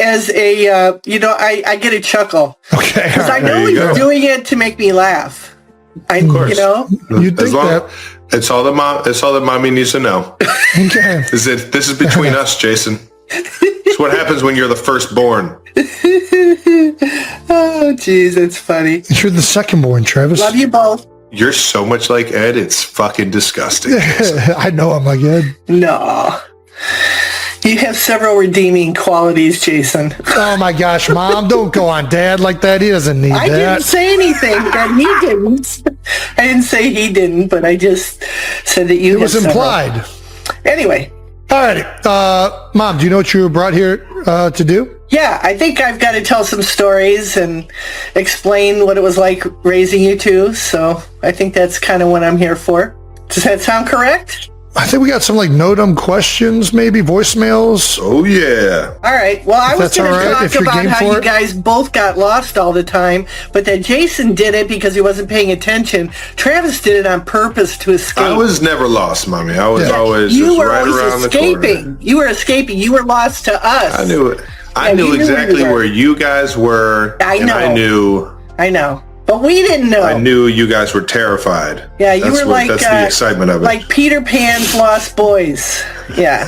as a, I get a chuckle. Okay. Because I know he's doing it to make me laugh. Of course. You think that. It's all that mommy needs to know. Okay. This is between us, Jason. It's what happens when you're the firstborn. Oh, jeez, it's funny. You're the second-born, Travis. Love you both. You're so much like Ed, it's fucking disgusting. I know I'm like Ed. No. You have several redeeming qualities, Jason. Oh, my gosh, Mom, don't go on Dad like that. He doesn't need that. I didn't say anything that he didn't. I didn't say he didn't, but I just said that you It was implied. Anyway. All righty. Mom, do you know what you were brought here to do? Yeah, I think I've got to tell some stories and explain what it was like raising you two. So I think that's kind of what I'm here for. Does that sound correct? I think we got some like no-dumb questions, maybe voicemails. Oh, yeah. All right. Well, I was going to talk about how you guys both got lost all the time, but that Jason did it because he wasn't paying attention. Travis did it on purpose to escape. I was never lost, Mommy. I was always you were right always around escaping. the corner. You were escaping. You were lost to us. I knew it. I knew exactly where you guys were. I know. I know. But we didn't know. I knew you guys were terrified. Yeah, you were like... That's the excitement of it. Like Peter Pan's Lost Boys. Yeah.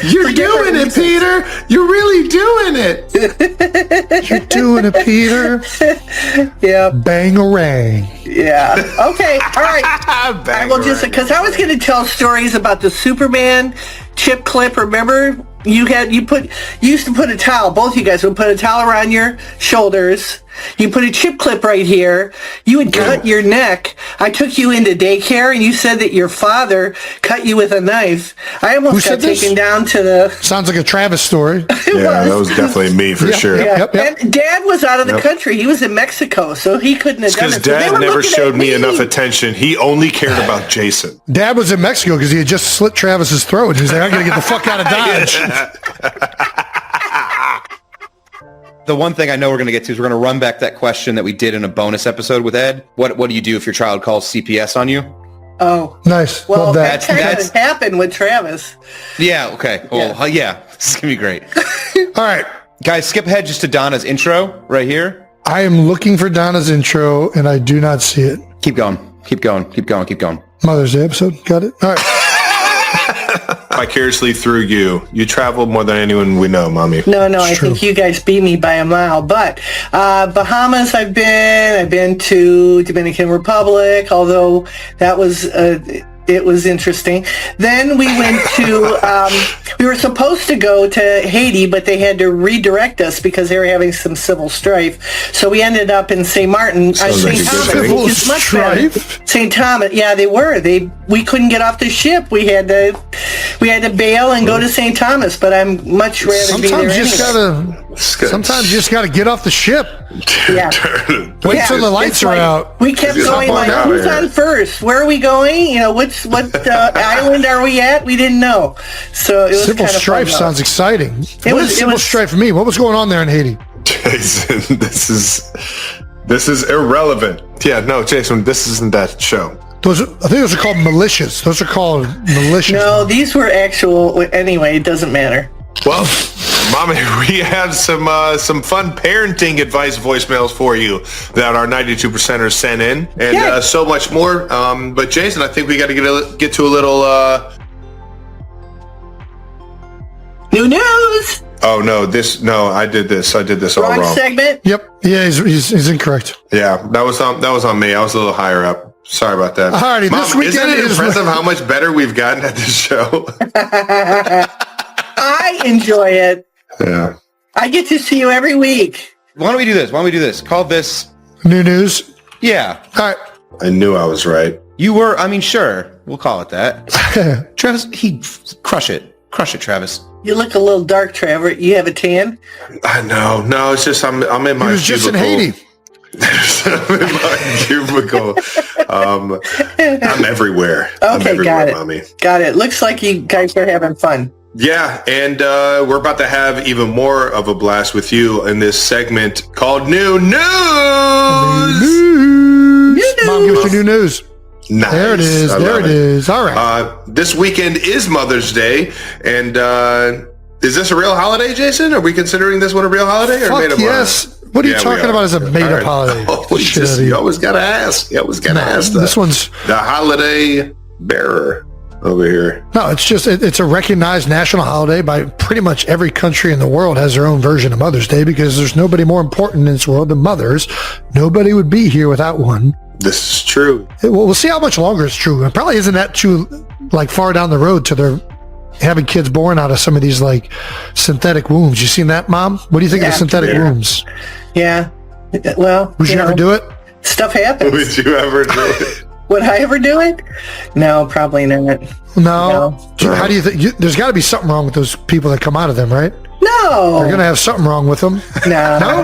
You're doing it, Peter. You're really doing it. You're doing it, Peter. Yeah. Bangarang. Yeah. Okay. All right. I will just... Because I was going to tell stories about the Superman chip clip. Remember? You used to put a towel. Both you guys would put a towel around your shoulders. You put a chip clip right here. You would cut your neck. I took you into daycare, and you said that your father cut you with a knife. I almost got taken down to the... Sounds like a Travis story. Yeah, that was definitely me for sure. Yep. And Dad was out of the country. He was in Mexico, so he couldn't have done it. Because Dad never showed me enough attention. He only cared about Jason. Dad was in Mexico because he had just slit Travis's throat. He was like, I got to get the fuck out of Dodge. The one thing I know we're going to get to is we're going to run back that question that we did in a bonus episode with Ed. What do you do if your child calls CPS on you? Oh. Nice. Well, love that kind of happened with Travis. Yeah, okay. Well, yeah. This is going to be great. All right. Guys, skip ahead just to Donna's intro right here. I am looking for Donna's intro, and I do not see it. Keep going. Keep going. Keep going. Keep going. Mother's Day episode. Got it? All right. Vicariously through you. You travel more than anyone we know, Mommy. No, I think you guys beat me by a mile. But Bahamas I've been to Dominican Republic, although that was it was interesting. Then we went to we were supposed to go to Haiti, but they had to redirect us because they were having some civil strife. So we ended up in St. Martin, St. Thomas, which is much better. St. Thomas, yeah, they were. We couldn't get off the ship. We had to bail and go to St. Thomas. But I'm much rather be there anyway. Sometimes you just gotta get off the ship. Yeah. Wait till the lights are out. We kept going like, who's on first? Where are we going? What island are we at? We didn't know. So it was Civil kind of strife fun, sounds exciting. What is civil strife for me? What was going on there in Haiti? Jason, this is irrelevant. Yeah, no, Jason, this isn't that show. I think those are called militias. Those are called militias. No, these were actual. Anyway, it doesn't matter. Well, Mommy, we have some fun parenting advice voicemails for you that our 92%ers sent in, and so much more. But Jason, I think we got to get to a little new news. Oh no! I did this all wrong. Segment. Yep. Yeah, he's incorrect. Yeah, that was on me. I was a little higher up. Sorry about that. Alrighty, Mom, this weekend isn't it impressive how much better we've gotten at this show? I enjoy it. Yeah. I get to see you every week. Why don't we do this? Call this new news. Yeah. All right. I knew I was right. You were. I mean, sure. We'll call it that. Travis, crush it, Travis. You look a little dark, Trevor. You have a tan? I know. No, it's just I'm in my. He was just in Haiti. I'm in my cubicle. I'm everywhere. Okay, I'm everywhere, got it. Mommy. Got it. Looks like you guys are having fun. Yeah, and we're about to have even more of a blast with you in this segment called New News. Mom, give us your new news. Nice. There it is. There it is. All right. This weekend is Mother's Day, and Is this a real holiday, Jason? Are we considering this one a real holiday or Fuck made up? yes. What are you talking about as a made-up holiday? You always got to ask. You always got to ask that. This one's the holiday bearer over here. No, it's just, it's a recognized national holiday by pretty much every country in the world has their own version of Mother's Day because there's nobody more important in this world than mothers. Nobody would be here without one. This is true. Well, we'll see how much longer it's true. It probably isn't that too, like, far down the road to their having kids born out of some of these, like, synthetic wombs. You seen that, Mom? What do you think of the synthetic wombs? Yeah. Well, would you ever do it? Stuff happens. Would you ever do it? Would I ever do it? No, probably not. No. How do you think? There's got to be something wrong with those people that come out of them, right? No. They're going to have something wrong with them. No. No?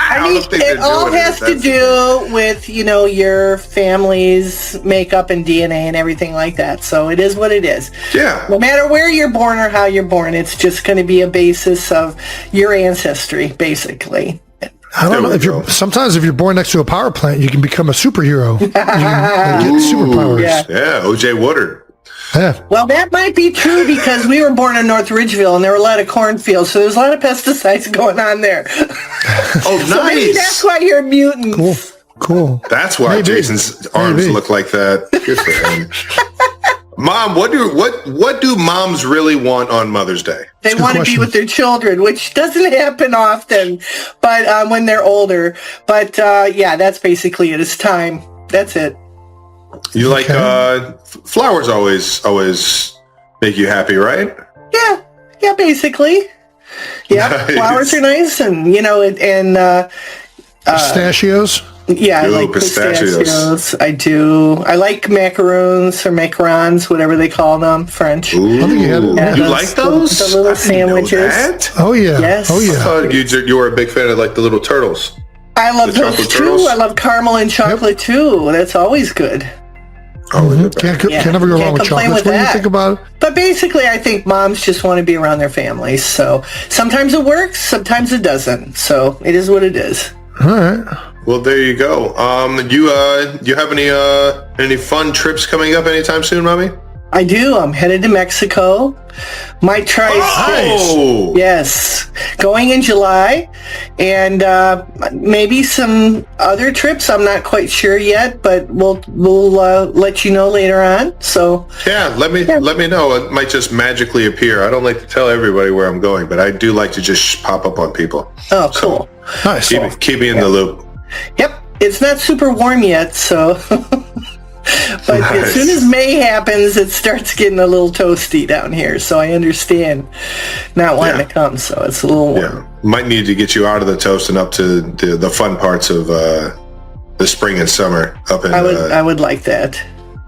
I mean, it all has to do with, your family's makeup and DNA and everything like that. So it is what it is. Yeah. No matter where you're born or how you're born, it's just going to be a basis of your ancestry, basically. I don't know. Sometimes if you're born next to a power plant, you can become a superhero. You can get superpowers. Yeah, O.J. Woodard. Yeah. Well, that might be true because we were born in North Ridgeville and there were a lot of cornfields, so there's a lot of pesticides going on there. Oh, nice. So maybe that's why you're mutant. Cool. That's why Jason's arms look like that. Good for him. Mom, what do moms really want on Mother's Day? They want to be with their children, which doesn't happen often, but when they're older. But that's basically it. It's time. That's it. You like flowers? Always make you happy, right? Yeah, basically. Yeah, nice. Flowers are nice, and pistachios. Yeah, I like pistachios. I do. I like macaroons or macarons, whatever they call them, French. Ooh, you like those? The little sandwiches. Oh yeah. Yes. Oh yeah. I thought you were a big fan of like the little turtles. I love those too. I love caramel and chocolate too. That's always good. Can't never go wrong with chocolate. What do you think about it? But basically, I think moms just want to be around their families. So sometimes it works, sometimes it doesn't. So it is what it is. All right. Well, there you go. You have any fun trips coming up anytime soon, Mommy? I do. I'm headed to Mexico. Might try. Oh! Yes. Going in July. And maybe some other trips. I'm not quite sure yet, but we'll let you know later on. So let me know. It might just magically appear. I don't like to tell everybody where I'm going, but I do like to just pop up on people. Oh, cool. So nice. Keep me in the loop. Yep. It's not super warm yet, so... But as soon as May happens, it starts getting a little toasty down here. So I understand not wanting to come. So it's a little warm. Yeah. Might need to get you out of the toast and up to the fun parts of the spring and summer up in. I would like that.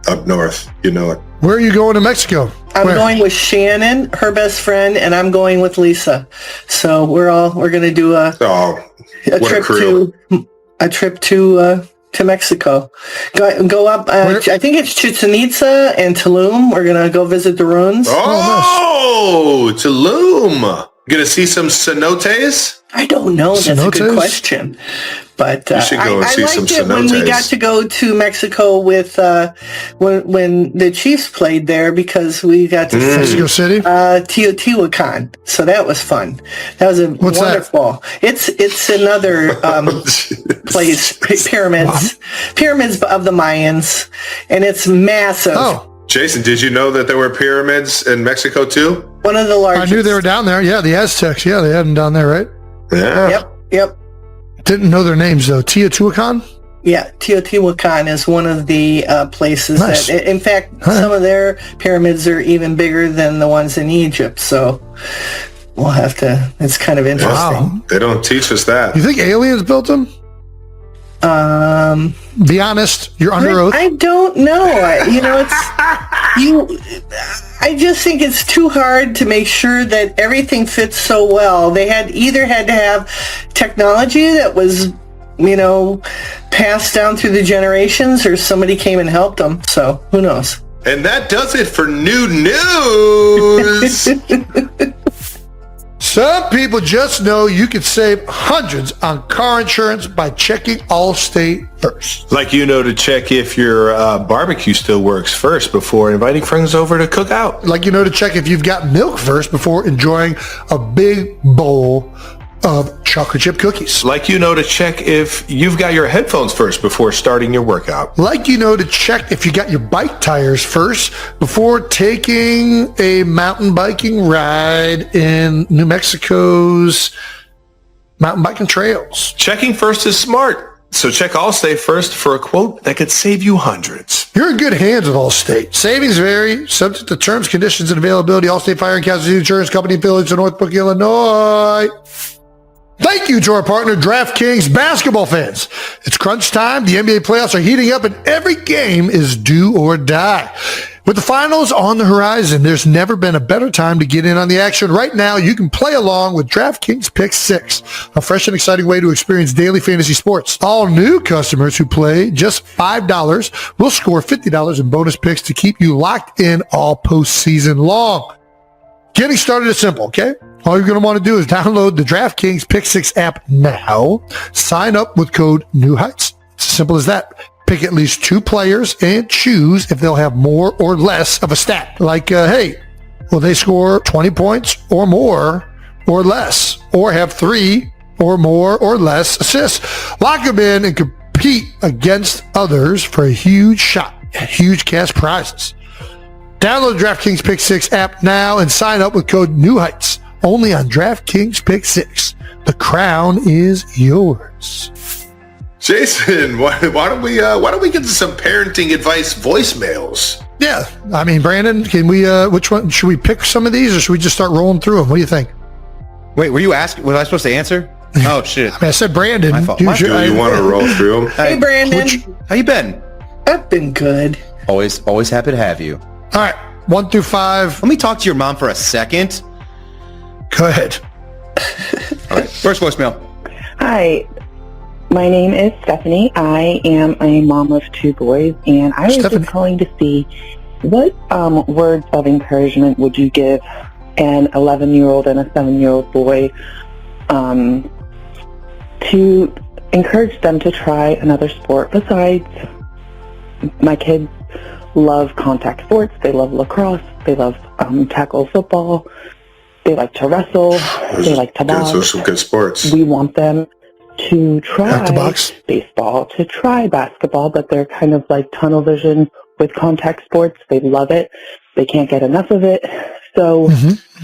Up north, you know it. Where are you going to Mexico? I'm going with Shannon, her best friend, and I'm going with Lisa. So we're going to do a trip to Mexico. Go up. I think it's Chichen Itza and Tulum. We're gonna go visit the ruins. Oh, Tulum. Gonna see some cenotes? I don't know. That's a good question. But you should go and see some cenotes. When we got to go to Mexico with when the Chiefs played there because we got to see Mexico City, Teotihuacan. So that was fun. That was wonderful. That? It's another place. Pyramids of the Mayans, and it's massive. Oh. Jason, did you know that there were pyramids in Mexico too? One of the largest. I knew they were down there. Yeah, the Aztecs. Yeah, they had them down there, right? Yeah. Yep. Didn't know their names though. Teotihuacan? Yeah, Teotihuacan is one of the places that, in fact, some of their pyramids are even bigger than the ones in Egypt. So we'll have to. It's kind of interesting. Wow. They don't teach us that. You think aliens built them? Be honest. You're under oath. I don't know. I just think it's too hard to make sure that everything fits so well. They had to have technology that was, passed down through the generations, or somebody came and helped them. So who knows? And that does it for new news. Some people just know you can save hundreds on car insurance by checking Allstate first. Like to check if your barbecue still works first before inviting friends over to cook out. Like to check if you've got milk first before enjoying a big bowl of chocolate chip cookies. Like to check if you've got your headphones first before starting your workout. Like to check if you got your bike tires first before taking a mountain biking ride in New Mexico's mountain biking trails. Checking first is smart. So check Allstate first for a quote that could save you hundreds. You're in good hands with Allstate. Savings vary, subject to terms, conditions, and availability. Allstate Fire and Casualty Insurance Company, affiliates in Northbrook, Illinois. Thank you to our partner, DraftKings basketball fans. It's crunch time. The NBA playoffs are heating up and every game is do or die. With the finals on the horizon, there's never been a better time to get in on the action. Right now, you can play along with DraftKings Pick 6, a fresh and exciting way to experience daily fantasy sports. All new customers who play just $5 will score $50 in bonus picks to keep you locked in all postseason long. Getting started is simple, okay? All you're going to want to do is download the DraftKings Pick 6 app now. Sign up with code NEWHEIGHTS. It's as simple as that. Pick at least 2 players and choose if they'll have more or less of a stat. Like, hey, will they score 20 points or more or less? Or have 3 or more or less assists? Lock them in and compete against others for a huge shot at huge cash prizes. Download the DraftKings Pick 6 app now and sign up with code NEWHEIGHTS. Only on DraftKings Pick 6. The crown is yours. Jason, why don't we get to some parenting advice voicemails? Yeah, I mean, Brandon, can we? Which one should we pick? Some of these, or should we just start rolling through them? What do you think? Wait, were you asking? Was I supposed to answer? Oh shit! I said Brandon. My fault. Do you want to roll through them? Hey, Brandon. How you been? I've been good. Always happy to have you. All right, 1 through 5. Let me talk to your mom for a second. Go ahead. All right, first voicemail. Hi, my name is Stephanie. I am a mom of 2 boys, and I was just calling to see what words of encouragement would you give an 11-year-old and a 7-year-old boy to encourage them to try another sport besides. My kids love contact sports. They love lacrosse. They love tackle football. They like to wrestle. They like to box. Those are some good sports. We want them to try baseball, to try basketball, but they're kind of like tunnel vision with contact sports. They love it. They can't get enough of it. So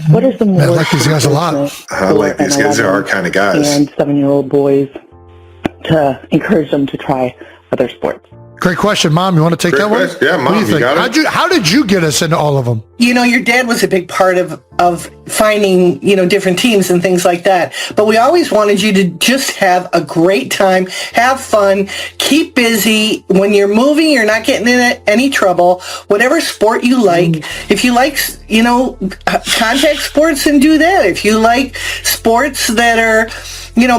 what are some I like these guys a lot. I like these guys. They're our kind of guys. And 7-year-old boys to encourage them to try other sports? Great question, Mom. You want to take that one? Yeah, Mom, what do you think? got it. How did you get us into all of them? Your dad was a big part of finding, different teams and things like that. But we always wanted you to just have a great time, have fun, keep busy. When you're moving, you're not getting in any trouble. Whatever sport you like, if you like, contact sports, and do that. If you like sports that are,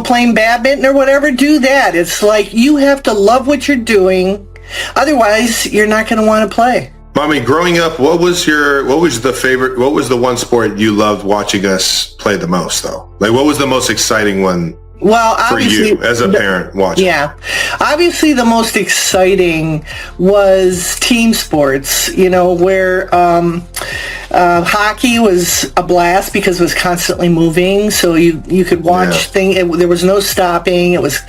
playing badminton or whatever, do that. It's like you have to love what you're doing. Otherwise, you're not going to want to play. Mommy, growing up, what was the one sport you loved watching us play the most, though? Like, what was the most exciting one for you as a parent watching? Yeah. Obviously, the most exciting was team sports, where hockey was a blast because it was constantly moving. So you could watch things. There was no stopping. It was,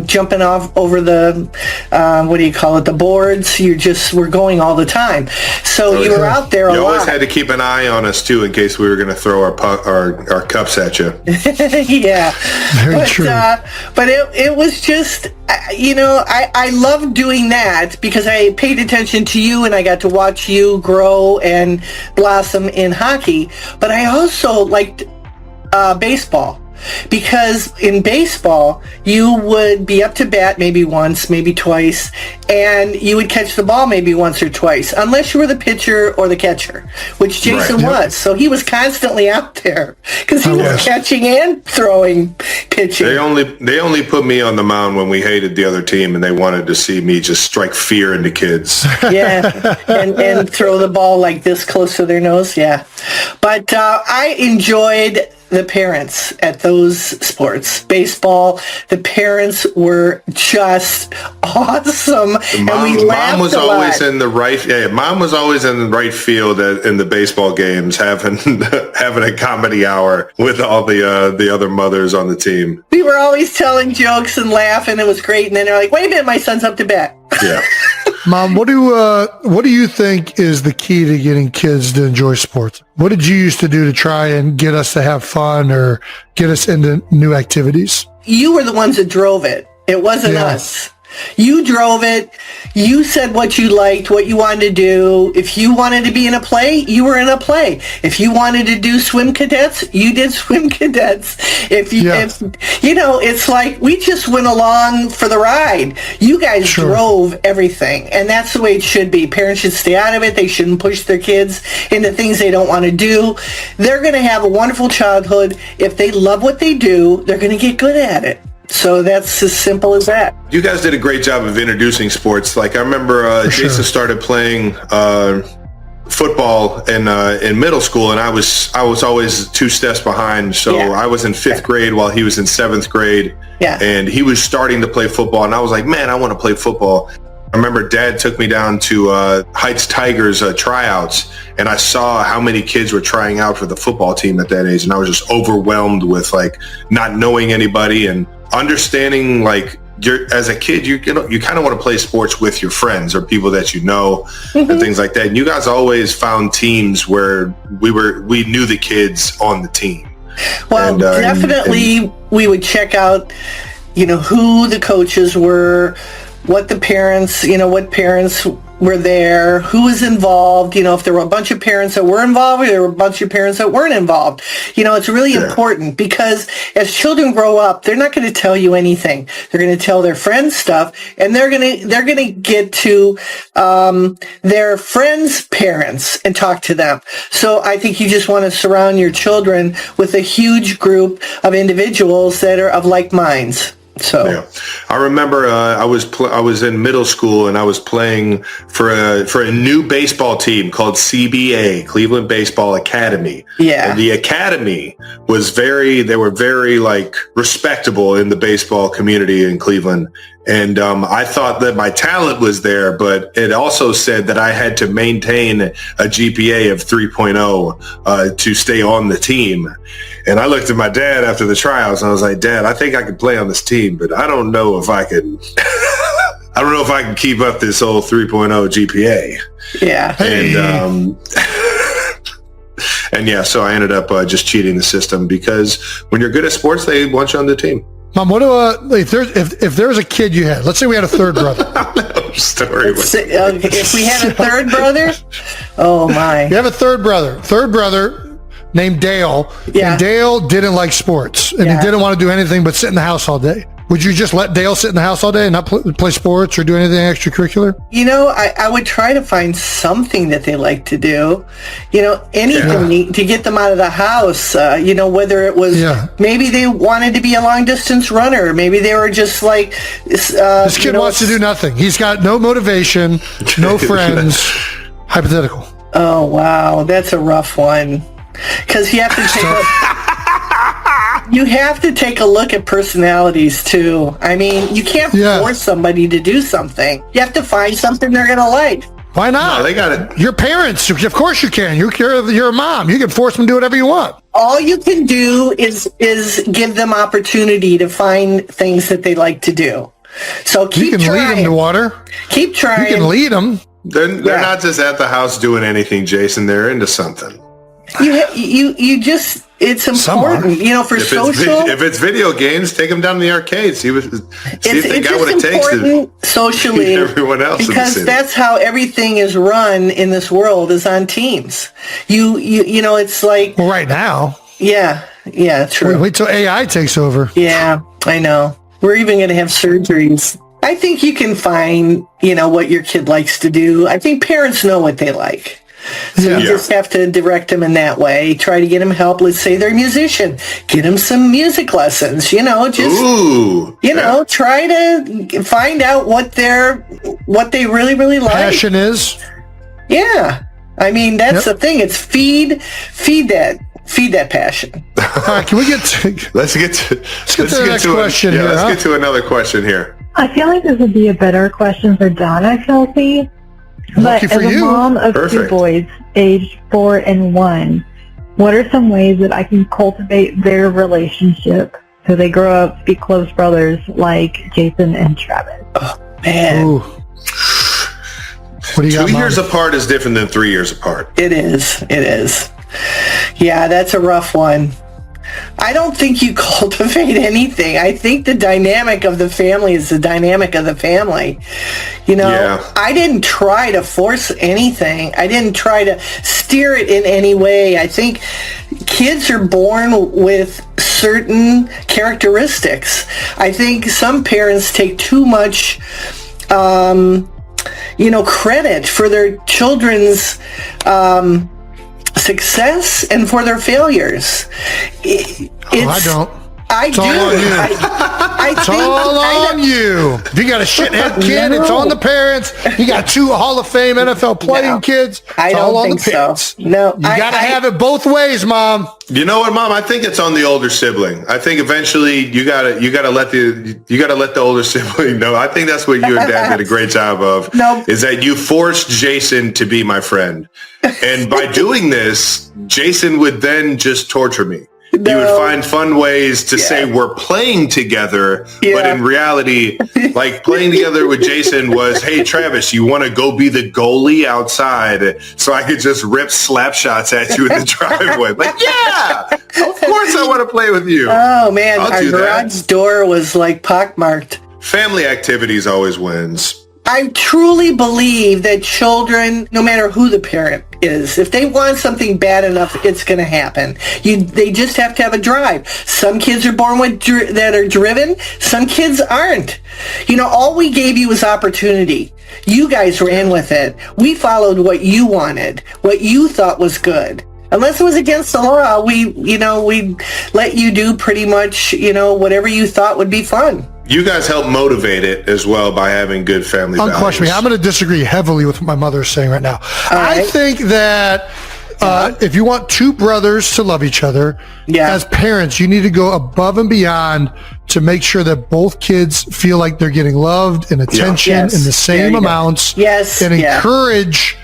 jumping off over the, the boards. You just were going all the time. So you were out there a lot. You always had to keep an eye on us, too, in case we were going to throw our cups at you. Yeah. Very true. But it was just, I loved doing that because I paid attention to you and I got to watch you grow and blossom in hockey. But I also liked baseball. Because in baseball, you would be up to bat maybe once, maybe twice, and you would catch the ball maybe once or twice, unless you were the pitcher or the catcher, which Jason was. So he was constantly out there because he was catching and throwing, pitching. They only put me on the mound when we hated the other team and they wanted to see me just strike fear into kids. Yeah, and throw the ball like this close to their nose. Yeah, but I enjoyed the parents at those sports. Baseball, the parents were just awesome. Mom was always in the right. Yeah, Mom was always in the right field in the baseball games, having a comedy hour with all the other mothers on the team. We were always telling jokes and laughing. It was great. And then they're like, "Wait a minute, my son's up to bat." Yeah. Mom, what do you think is the key to getting kids to enjoy sports? What did you used to do to try and get us to have fun or get us into new activities? You were the ones that drove it. It wasn't us. You drove it. You said what you liked, what you wanted to do. If you wanted to be in a play, you were in a play. If you wanted to do swim cadets, you did swim cadets. If it's like we just went along for the ride. You guys drove everything, and that's the way it should be. Parents should stay out of it. They shouldn't push their kids into things they don't want to do. They're going to have a wonderful childhood. If they love what they do, they're going to get good at it. So that's as simple as that. You guys did a great job of introducing sports. Like I remember Jason started playing football in middle school, and I was always 2 steps behind. So I was in 5th grade while he was in 7th grade. Yeah. And he was starting to play football, and I was like, man, I want to play football. I remember Dad took me down to Heights Tigers tryouts, and I saw how many kids were trying out for the football team at that age, and I was just overwhelmed with like not knowing anybody and understanding like as a kid you kind of want to play sports with your friends or people that you know and things like that. And you guys always found teams where we knew the kids on the team. Well, definitely we would check out who the coaches were, what parents were there, who was involved, if there were a bunch of parents that were involved or there were a bunch of parents that weren't involved. It's really important because as children grow up, they're not going to tell you anything. They're going to tell their friends stuff, and they're going to get to their friends' parents and talk to them. So I think you just want to surround your children with a huge group of individuals that are of like minds. So I remember I was in middle school and I was playing for a new baseball team called CBA, Cleveland Baseball Academy. Yeah. And the academy was very like respectable in the baseball community in Cleveland. And I thought that my talent was there, but it also said that I had to maintain a GPA of 3.0 to stay on the team. And I looked at my dad after the tryouts and I was like, Dad, I think I could play on this team, but I don't know if I can. I don't know if I can keep up this old 3.0 GPA. Yeah. And so I ended up just cheating the system because when you're good at sports, they want you on the team. Mom, what do if there's a kid you had, let's say we had a third brother. If we had a third brother, oh my! You have a third brother named Dale. Yeah. And Dale didn't like sports, and he didn't want to do anything but sit in the house all day. Would you just let Dale sit in the house all day and not play sports or do anything extracurricular? I would try to find something that they like to do. Anything to get them out of the house. Whether it was maybe they wanted to be a long distance runner. Maybe they were just like this kid wants to do nothing. He's got no motivation, no friends. Hypothetical. Oh wow, that's a rough one. Because you have to take a look at personalities too. I mean, you can't force somebody to do something. You have to find something they're going to like. Why not? No, they got it. Your parents, of course you can. You're a mom. You can force them to do whatever you want. All you can do is give them opportunity to find things that they like to do. So keep trying. You can lead them to water. Keep trying. You can lead them. They're not just at the house doing anything, Jason. They're into something. You just, it's important, for social. If it's video games, take them down to the arcade. See if they got what it takes to socially everyone else. Because that's how everything is run in this world, is on teams. It's like. Well, right now. Yeah, true. Wait till AI takes over. Yeah, I know. We're even going to have surgeries. I think you can find, what your kid likes to do. I think parents know what they like. So you just have to direct them in that way. Try to get them help. Let's say they're a musician. Get them some music lessons. Try to find out what they really, really like. Passion is. Yeah. I mean, that's the thing. It's feed that. feed that passion. All right, can we get to... Let's get to the next question here, let's huh? get to another question here. I feel like this would be a better question for Donna Kelce. But Lucky as for a you. mom of Perfect. 2 boys, aged 4 and 1, what are some ways that I can cultivate their relationship so they grow up to be close brothers like Jason and Travis? Man, Ooh. What do you got, 2 years Mom? apart is different than 3 years apart. it is. It is. Yeah, that's a rough one. I don't think you cultivate anything. I think the dynamic of the family is the dynamic of the family. You know, Yeah. I didn't try to force anything. I didn't try to steer it in any way. I think kids are born with certain characteristics. I think some parents take too much credit for their children's success and for their failures. I don't. I do. all on you. I It's think all on you. If you got a shithead kid, it's on the parents. You got 2 Hall of Fame NFL playing No, kids. It's I all don't on think the parents. so. No, You got to have it both ways, Mom. You know what, Mom? I think it's on the older sibling. I think eventually you gotta let the older sibling know. I think that's what you and Dad did a great job of. No. Is that you forced Jason to be my friend, and by doing this, Jason would then just torture me. No. You would find fun ways to say we're playing together, but Yeah. in reality, like playing together with Jason was, hey, Travis, you want to go be the goalie outside so I could just rip slap shots at you in the driveway? Like, yeah, of course I want to play with you. Oh man, I'll our do that. garage door was like pockmarked. Family activities always wins. I truly believe that children, no matter who the parent is, if they want something bad enough, it's going to happen. They just have to have a drive. Some kids are born with that are driven. Some kids aren't. All we gave you was opportunity. You guys ran with it. We followed what you wanted, what you thought was good. Unless it was against the law, we let you do pretty much, whatever you thought would be fun. You guys help motivate it as well by having good family values. Unquestionably, I'm going to disagree heavily with what my mother is saying right now. right. I think that if you want 2 brothers to love each other, as parents, you need to go above and beyond to make sure that both kids feel like they're getting loved and attention Yes. in the same There you go. amounts. Yes. And Yeah. encourage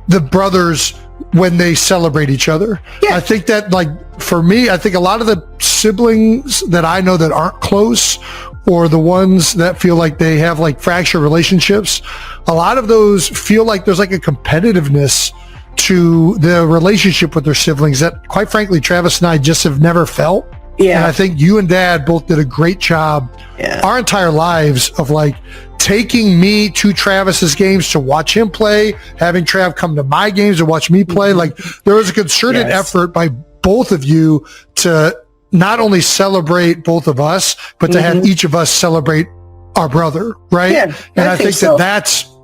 the brothers when they celebrate each other. Yeah. I think that, like, for me, I think a lot of the siblings that I know that aren't close, or the ones that feel like they have like fractured relationships, a lot of those feel like there's like a competitiveness to the relationship with their siblings that, quite frankly, Travis and I just have never felt. Yeah. And I think you and Dad both did a great job our entire lives of like taking me to Travis's games to watch him play, having Trav come to my games to watch me play. Like, there was a concerted effort by both of you to not only celebrate both of us, but to have each of us celebrate our brother, right? Yeah, and I I think think so.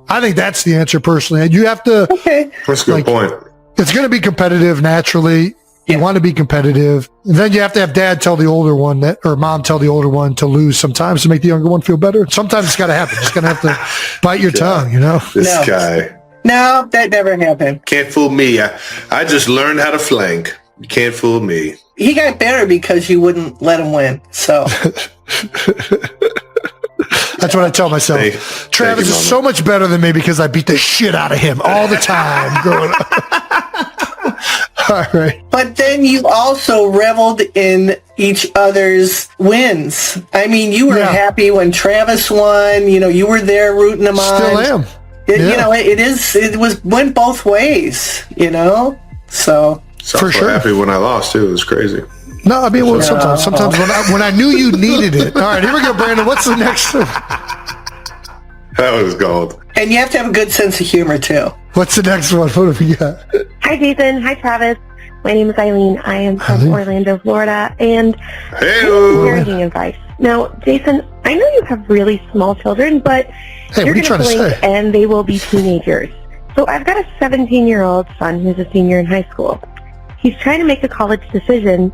I think that's the answer personally. And you have to, Okay. That's a good point. it's going to be competitive naturally. You want to be competitive. And then you have to have Dad tell the older one that, or Mom tell the older one to lose sometimes to make the younger one feel better. Sometimes it's got to happen. Just going to have to bite your tongue, This No. guy No, that never happened. can't fool me. I just learned how to flank. You can't fool me. He got better because you wouldn't let him win. So That's what I tell myself. Thank Travis you, is Mama. so much better than me because I beat the shit out of him all the time growing up. All right. but then you also reveled in each other's wins. I mean, you were Yeah. happy when Travis won. You were there rooting him on. Still am. It went both ways, So So For sure. happy when I lost too. It was crazy. No, I mean, well, sometimes when I knew you needed it. All right, here we go, Brandon. What's the next one? That was gold. and you have to have a good sense of humor too. What's the next one? What have we got? Hi, Jason. Hi, Travis. My name is Eileen. I am from Eileen. Orlando, Florida, and Hey, parenting advice. Now, Jason, I know you have really small children, but Hey, you're what are you going trying to blink say? and they will be teenagers. So I've got a 17-year-old son who's a senior in high school. He's trying to make a college decision,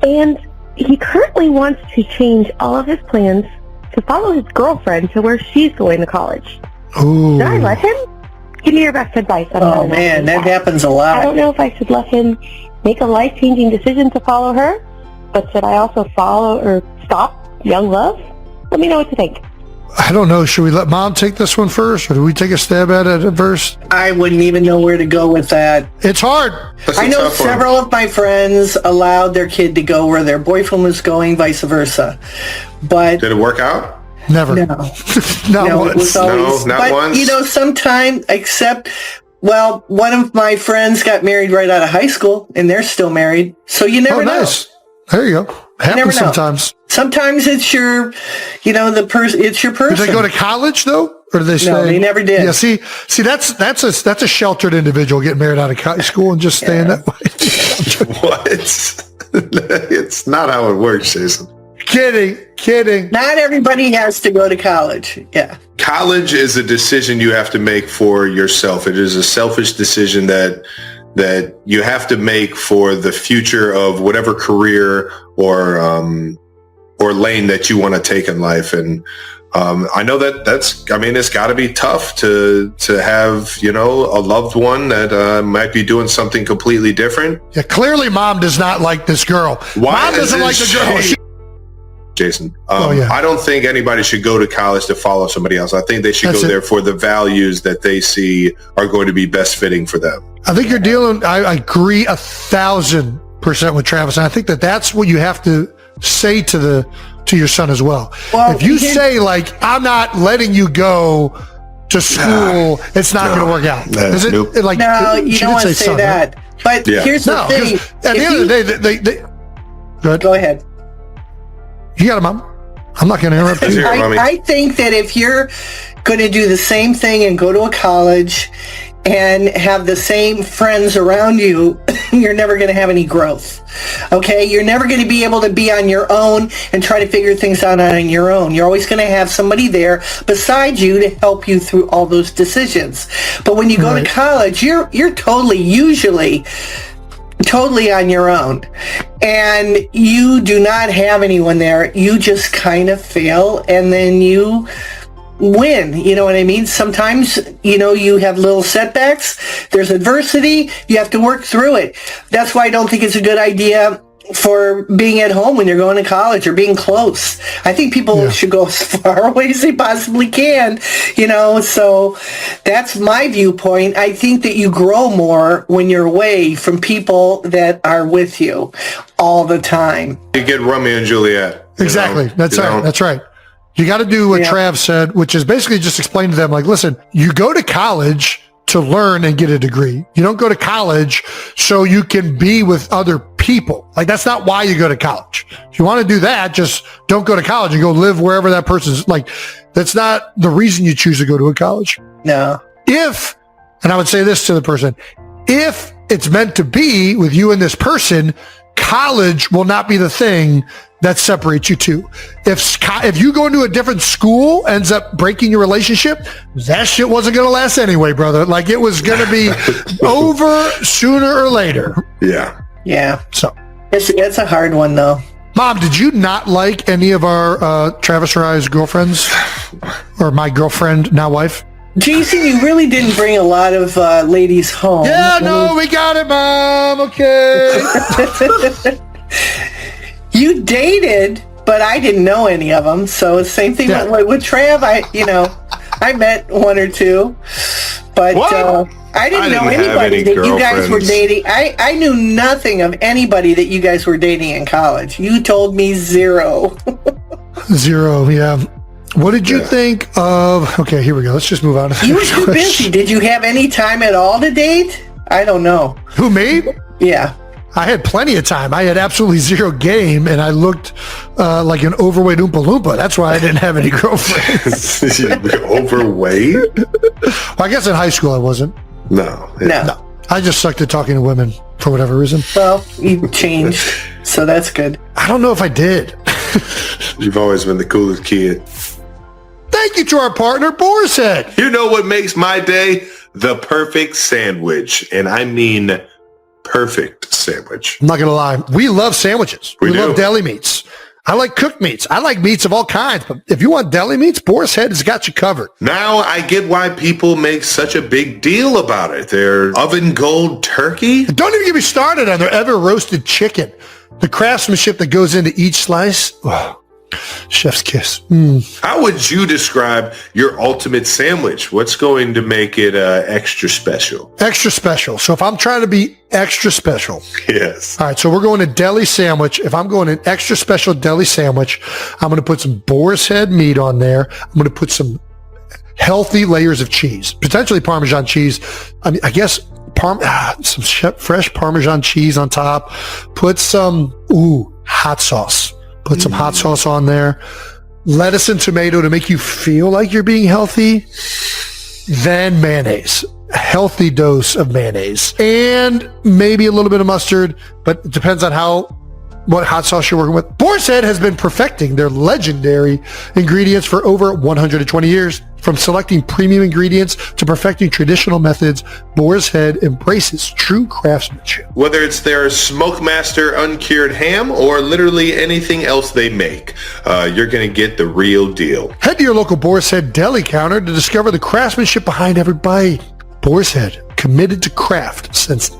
and he currently wants to change all of his plans to follow his girlfriend to where she's going to college. Ooh. Should I let him? Give me your best advice on how Oh not to man, do that happens a I lot. don't know if I should let him make a life-changing decision to follow her, but should I also follow or stop young love? Let me know what you think. I don't know. Should we let Mom take this one first, or do we take a stab at it first? I wouldn't even know where to go with that. It's hard. That's a I know tough one. several of my friends allowed their kid to go where their boyfriend was going, vice versa. But Did it work out? Never. no, Not no, once. it was always. No, not but once. sometimes, well, one of my friends got married right out of high school, and they're still married. So you never know. Nice. There you go. never Happens know. sometimes. Sometimes it's your, the person. It's your person. Did they go to college though, or did they stay? No, they never did. Yeah, see, that's a sheltered individual getting married out of high school and just staying that way. What? It's not how it works, Jason. Kidding. Not everybody has to go to college. Yeah. College is a decision you have to make for yourself. It is a selfish decision that you have to make for the future of whatever career or lane that you want to take in life. And I know it's got to be tough to have, a loved one that might be doing something completely different. Yeah, clearly Mom does not like this girl. Why Mom doesn't like the girl. Jason, Yeah. I don't think anybody should go to college to follow somebody else. I think they should That's go it. there for the values that they see are going to be best fitting for them. I think you're dealing. I agree 1,000% with Travis, and I think that's what you have to say to your son as well. Well, if you say like, "I'm not letting you go to school," it's not going to work out. Is it? Nope. Like, No, she you did don't want to say son, that. right? But Yeah. here's the No, thing. 'cause at the end of the day, they go ahead. Go ahead. You got it, Mom. I'm not going to interrupt you. Here, Mommy. I think that if you're going to do the same thing and go to a college and have the same friends around you, you're never going to have any growth. Okay? You're never going to be able to be on your own and try to figure things out on your own. You're always going to have somebody there beside you to help you through all those decisions. But when you go Right. to college, you're usually totally on your own, and you do not have anyone there. You just kind of fail, and then you win. You know what I mean? Sometimes, you have little setbacks. There's adversity. You have to work through it. That's why I don't think it's a good idea for being at home when you're going to college or being close. I think people should go as far away as they possibly can, so that's my viewpoint. I think that you grow more when you're away from people that are with you all the time. You get Romeo and Juliet. Exactly. That's right. That's right. You got to do what Trav said, which is basically just explain to them, like, listen, you go to college to learn and get a degree. You don't go to college so you can be with other people. Like, that's not why you go to college. If you want to do that, just don't go to college and go live wherever that person's. Like, that's not the reason you choose to go to a college. No. And I would say this to the person, if it's meant to be with you and this person, college will not be the thing that separates you two. If you go into a different school ends up breaking your relationship, that shit wasn't going to last anyway, brother. Like, it was going to be over sooner or later. Yeah. Yeah. So It's a hard one, though. Mom, did you not like any of our Travis or I's girlfriends, or my girlfriend, now wife? Jason, you really didn't bring a lot of ladies home. Yeah, no, we got it, Mom. Okay. You dated, but I didn't know any of them. So it's the same thing with Trav. I met one or two, but I didn't know anybody that you guys were dating. I knew nothing of anybody that you guys were dating in college. You told me zero. Zero, yeah. What did you think of... Okay, here we go. Let's just move on to the You were next too question. busy. Did you have any time at all to date? I don't know. Who, me? Yeah. I had plenty of time. I had absolutely zero game, and I looked like an overweight Oompa Loompa. That's why I didn't have any girlfriends. Overweight? Well, I guess in high school I wasn't. No. No. I just sucked at talking to women for whatever reason. Well, you changed, so that's good. I don't know if I did. You've always been the coolest kid. Thank you to our partner, Boar's Head. You know what makes my day? The perfect sandwich. And I mean perfect sandwich. I'm not going to lie. We love sandwiches. We do. love deli meats. I like cooked meats. I like meats of all kinds. But if you want deli meats, Boar's Head has got you covered. Now I get why people make such a big deal about it. Their oven gold turkey. Don't even get me started on their ever roasted chicken. The craftsmanship that goes into each slice. Oh, chef's kiss. How would you describe your ultimate sandwich? What's going to make it extra special? Extra special. So if I'm trying to be extra special. Yes. All right. So we're going to deli sandwich. If I'm going an extra special deli sandwich, I'm going to put some Boar's Head meat on there. I'm going to put some healthy layers of cheese, potentially Parmesan cheese. I mean, I guess some fresh Parmesan cheese on top. Put some, hot sauce. Put some hot sauce on there. Lettuce and tomato to make you feel like you're being healthy. Then mayonnaise. A healthy dose of mayonnaise. And maybe a little bit of mustard, but it depends on what hot sauce you're working with. Boar's Head has been perfecting their legendary ingredients for over 120 years. From selecting premium ingredients to perfecting traditional methods, Boar's Head embraces true craftsmanship. Whether it's their Smokemaster uncured ham or literally anything else they make, you're going to get the real deal. Head to your local Boar's Head deli counter to discover the craftsmanship behind every bite. Boar's Head, committed to craft since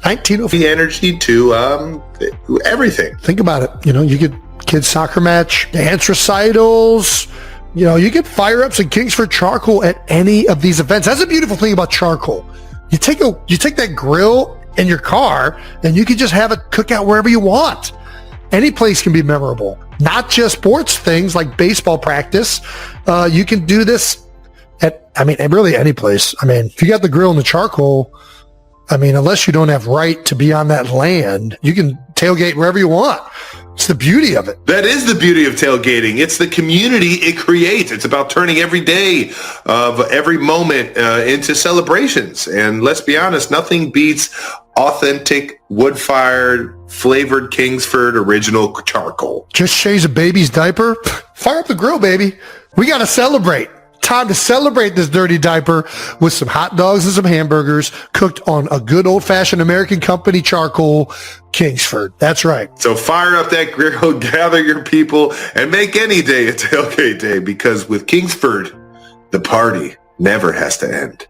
1904. The energy to everything. Think about it. You get kids' soccer match, dance recitals. You get fire-ups and Kingsford charcoal at any of these events. That's a beautiful thing about charcoal. You take that grill in your car and you can just have it cook out wherever you want. Any place can be memorable, not just sports things like baseball practice. You can do this at really any place. If you got the grill and the charcoal, unless you don't have right to be on that land, you can tailgate wherever you want. It's the beauty of it. That is the beauty of tailgating. It's the community it creates. It's about turning every day of every moment into celebrations. And let's be honest, nothing beats authentic wood-fired, flavored Kingsford original charcoal. Just change a baby's diaper. Fire up the grill, baby. We got to celebrate. Time to celebrate this dirty diaper with some hot dogs and some hamburgers cooked on a good old-fashioned American company charcoal, Kingsford. That's right. So fire up that grill, gather your people, and make any day a tailgate day, because with Kingsford, the party never has to end.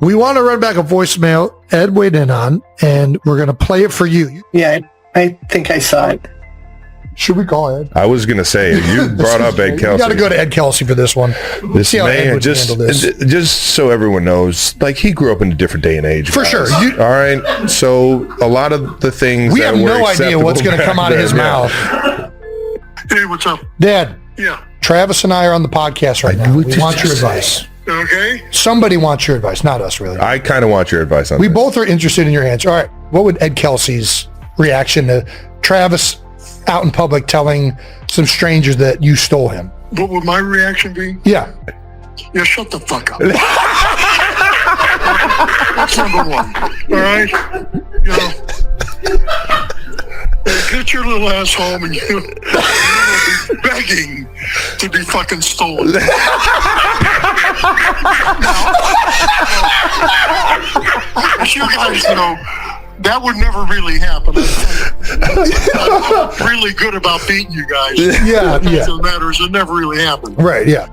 We want to run back a voicemail Ed weighed in on, and we're going to play it for you. Yeah, I think I saw it. Should we call Ed? I was going to say, you brought up Ed Kelce. You got to go to Ed Kelce for this one. This See how Ed man, would handle this. just so everyone knows, he grew up in a different day and age. For sure. All right. So a lot of the things we have no idea what's going to come out of his mouth. Hey, what's up? Dad. Yeah. Travis and I are on the podcast right now. We want your advice. Okay. Somebody wants your advice, not us, really. I kind of want your advice on We this. both are interested in your answer. All right. What would Ed Kelce's reaction to Travis out in public telling some strangers that you stole him? What would my reaction be? Yeah. Yeah, shut the fuck up. That's number one. All right? Get your little ass home and you'll be begging to be fucking stolen. As you guys know, that would never really happen. I'm really good about beating you guys. Yeah. The fact of the matter is, it never really happened. Right, yeah.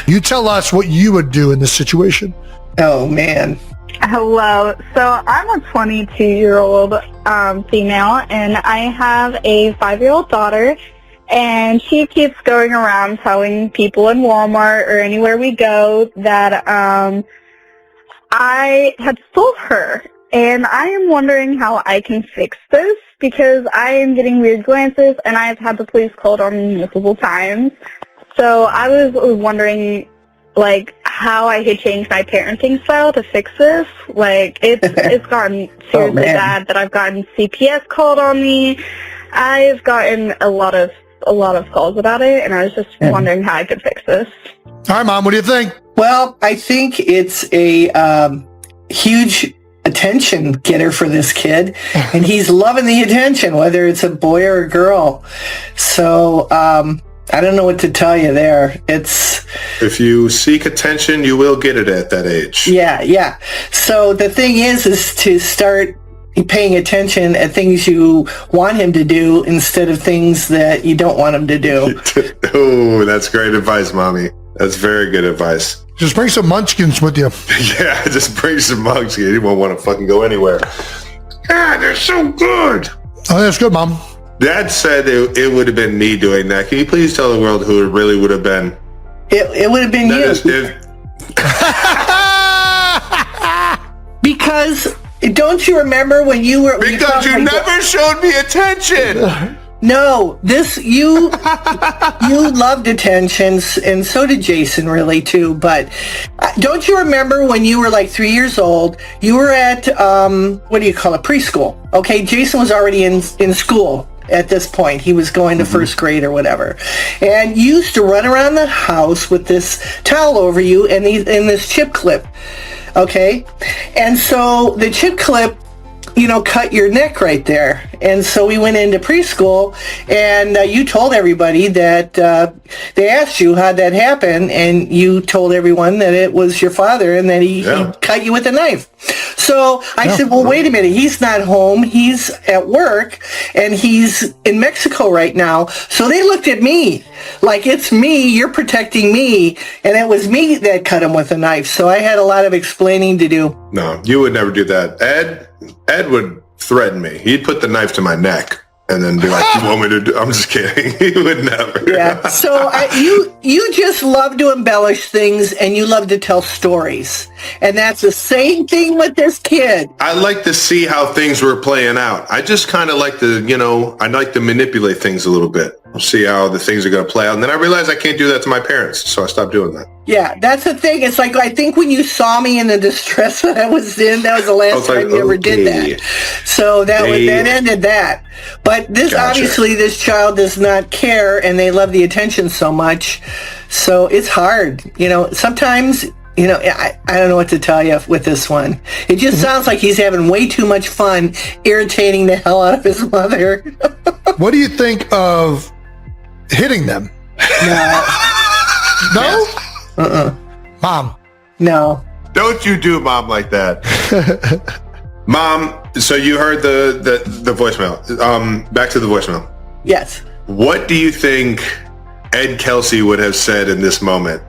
You tell us what you would do in this situation. Oh, man. Hello. So I'm a 22-year-old female, and I have a 5-year-old daughter, and she keeps going around telling people in Walmart or anywhere we go that I had stole her. And I am wondering how I can fix this, because I am getting weird glances, and I've had the police called on me multiple times. So I was wondering, how I could change my parenting style to fix this. It's gotten seriously bad that I've gotten CPS called on me. I've gotten a lot of calls about it, and I was just wondering how I could fix this. All right, Mom, what do you think? Well, I think it's a huge attention getter for this kid, and he's loving the attention, whether it's a boy or a girl. So, I don't know what to tell you there. If you seek attention, you will get it at that age. Yeah. So the thing is to start paying attention at things you want him to do instead of things that you don't want him to do. Oh, that's great advice, Mommy. That's very good advice. Just bring some munchkins with you. Yeah, just bring some munchkins. He won't want to fucking go anywhere. Ah, they're so good. Oh, that's good, Mom. Dad said it would have been me doing that. Can you please tell the world who it really would have been? It would have been you. Because don't you remember when you were... Because you never showed me attention. No, you loved attentions, and so did Jason, really, too. But don't you remember when you were like 3 years old, you were at, what do you call it, preschool? Okay, Jason was already in school at this point. He was going to first grade or whatever. And you used to run around the house with this towel over you and this chip clip. Okay? And so the chip clip, cut your neck right there. And so we went into preschool, and you told everybody that they asked you how'd that happen, and you told everyone that it was your father and that he cut you with a knife. So I said, well, wait a minute. He's not home. He's at work, and he's in Mexico right now. So they looked at me like, it's me. You're protecting me. And it was me that cut him with a knife. So I had a lot of explaining to do. No, you would never do that. Ed would threaten me. He'd put the knife to my neck and then be like, you want me to do... I'm just kidding. He would never. Yeah. So you just love to embellish things, and you love to tell stories. And that's the same thing with this kid. I like to see how things were playing out. I just kind of like to, I like to manipulate things a little bit. See how the things are going to play out. And then I realized I can't do that to my parents. So I stopped doing that. Yeah, that's the thing. It's like, I think when you saw me in the distress that I was in, that was the last time you ever did that. So that ended that. But obviously this child does not care, and they love the attention so much. So it's hard. Sometimes, I don't know what to tell you with this one. It just sounds like he's having way too much fun irritating the hell out of his mother. What do you think of hitting them? No. No? Mom. No. Don't you do Mom like that. Mom, so you heard the voicemail. Back to the voicemail. Yes. What do you think Ed Kelce would have said in this moment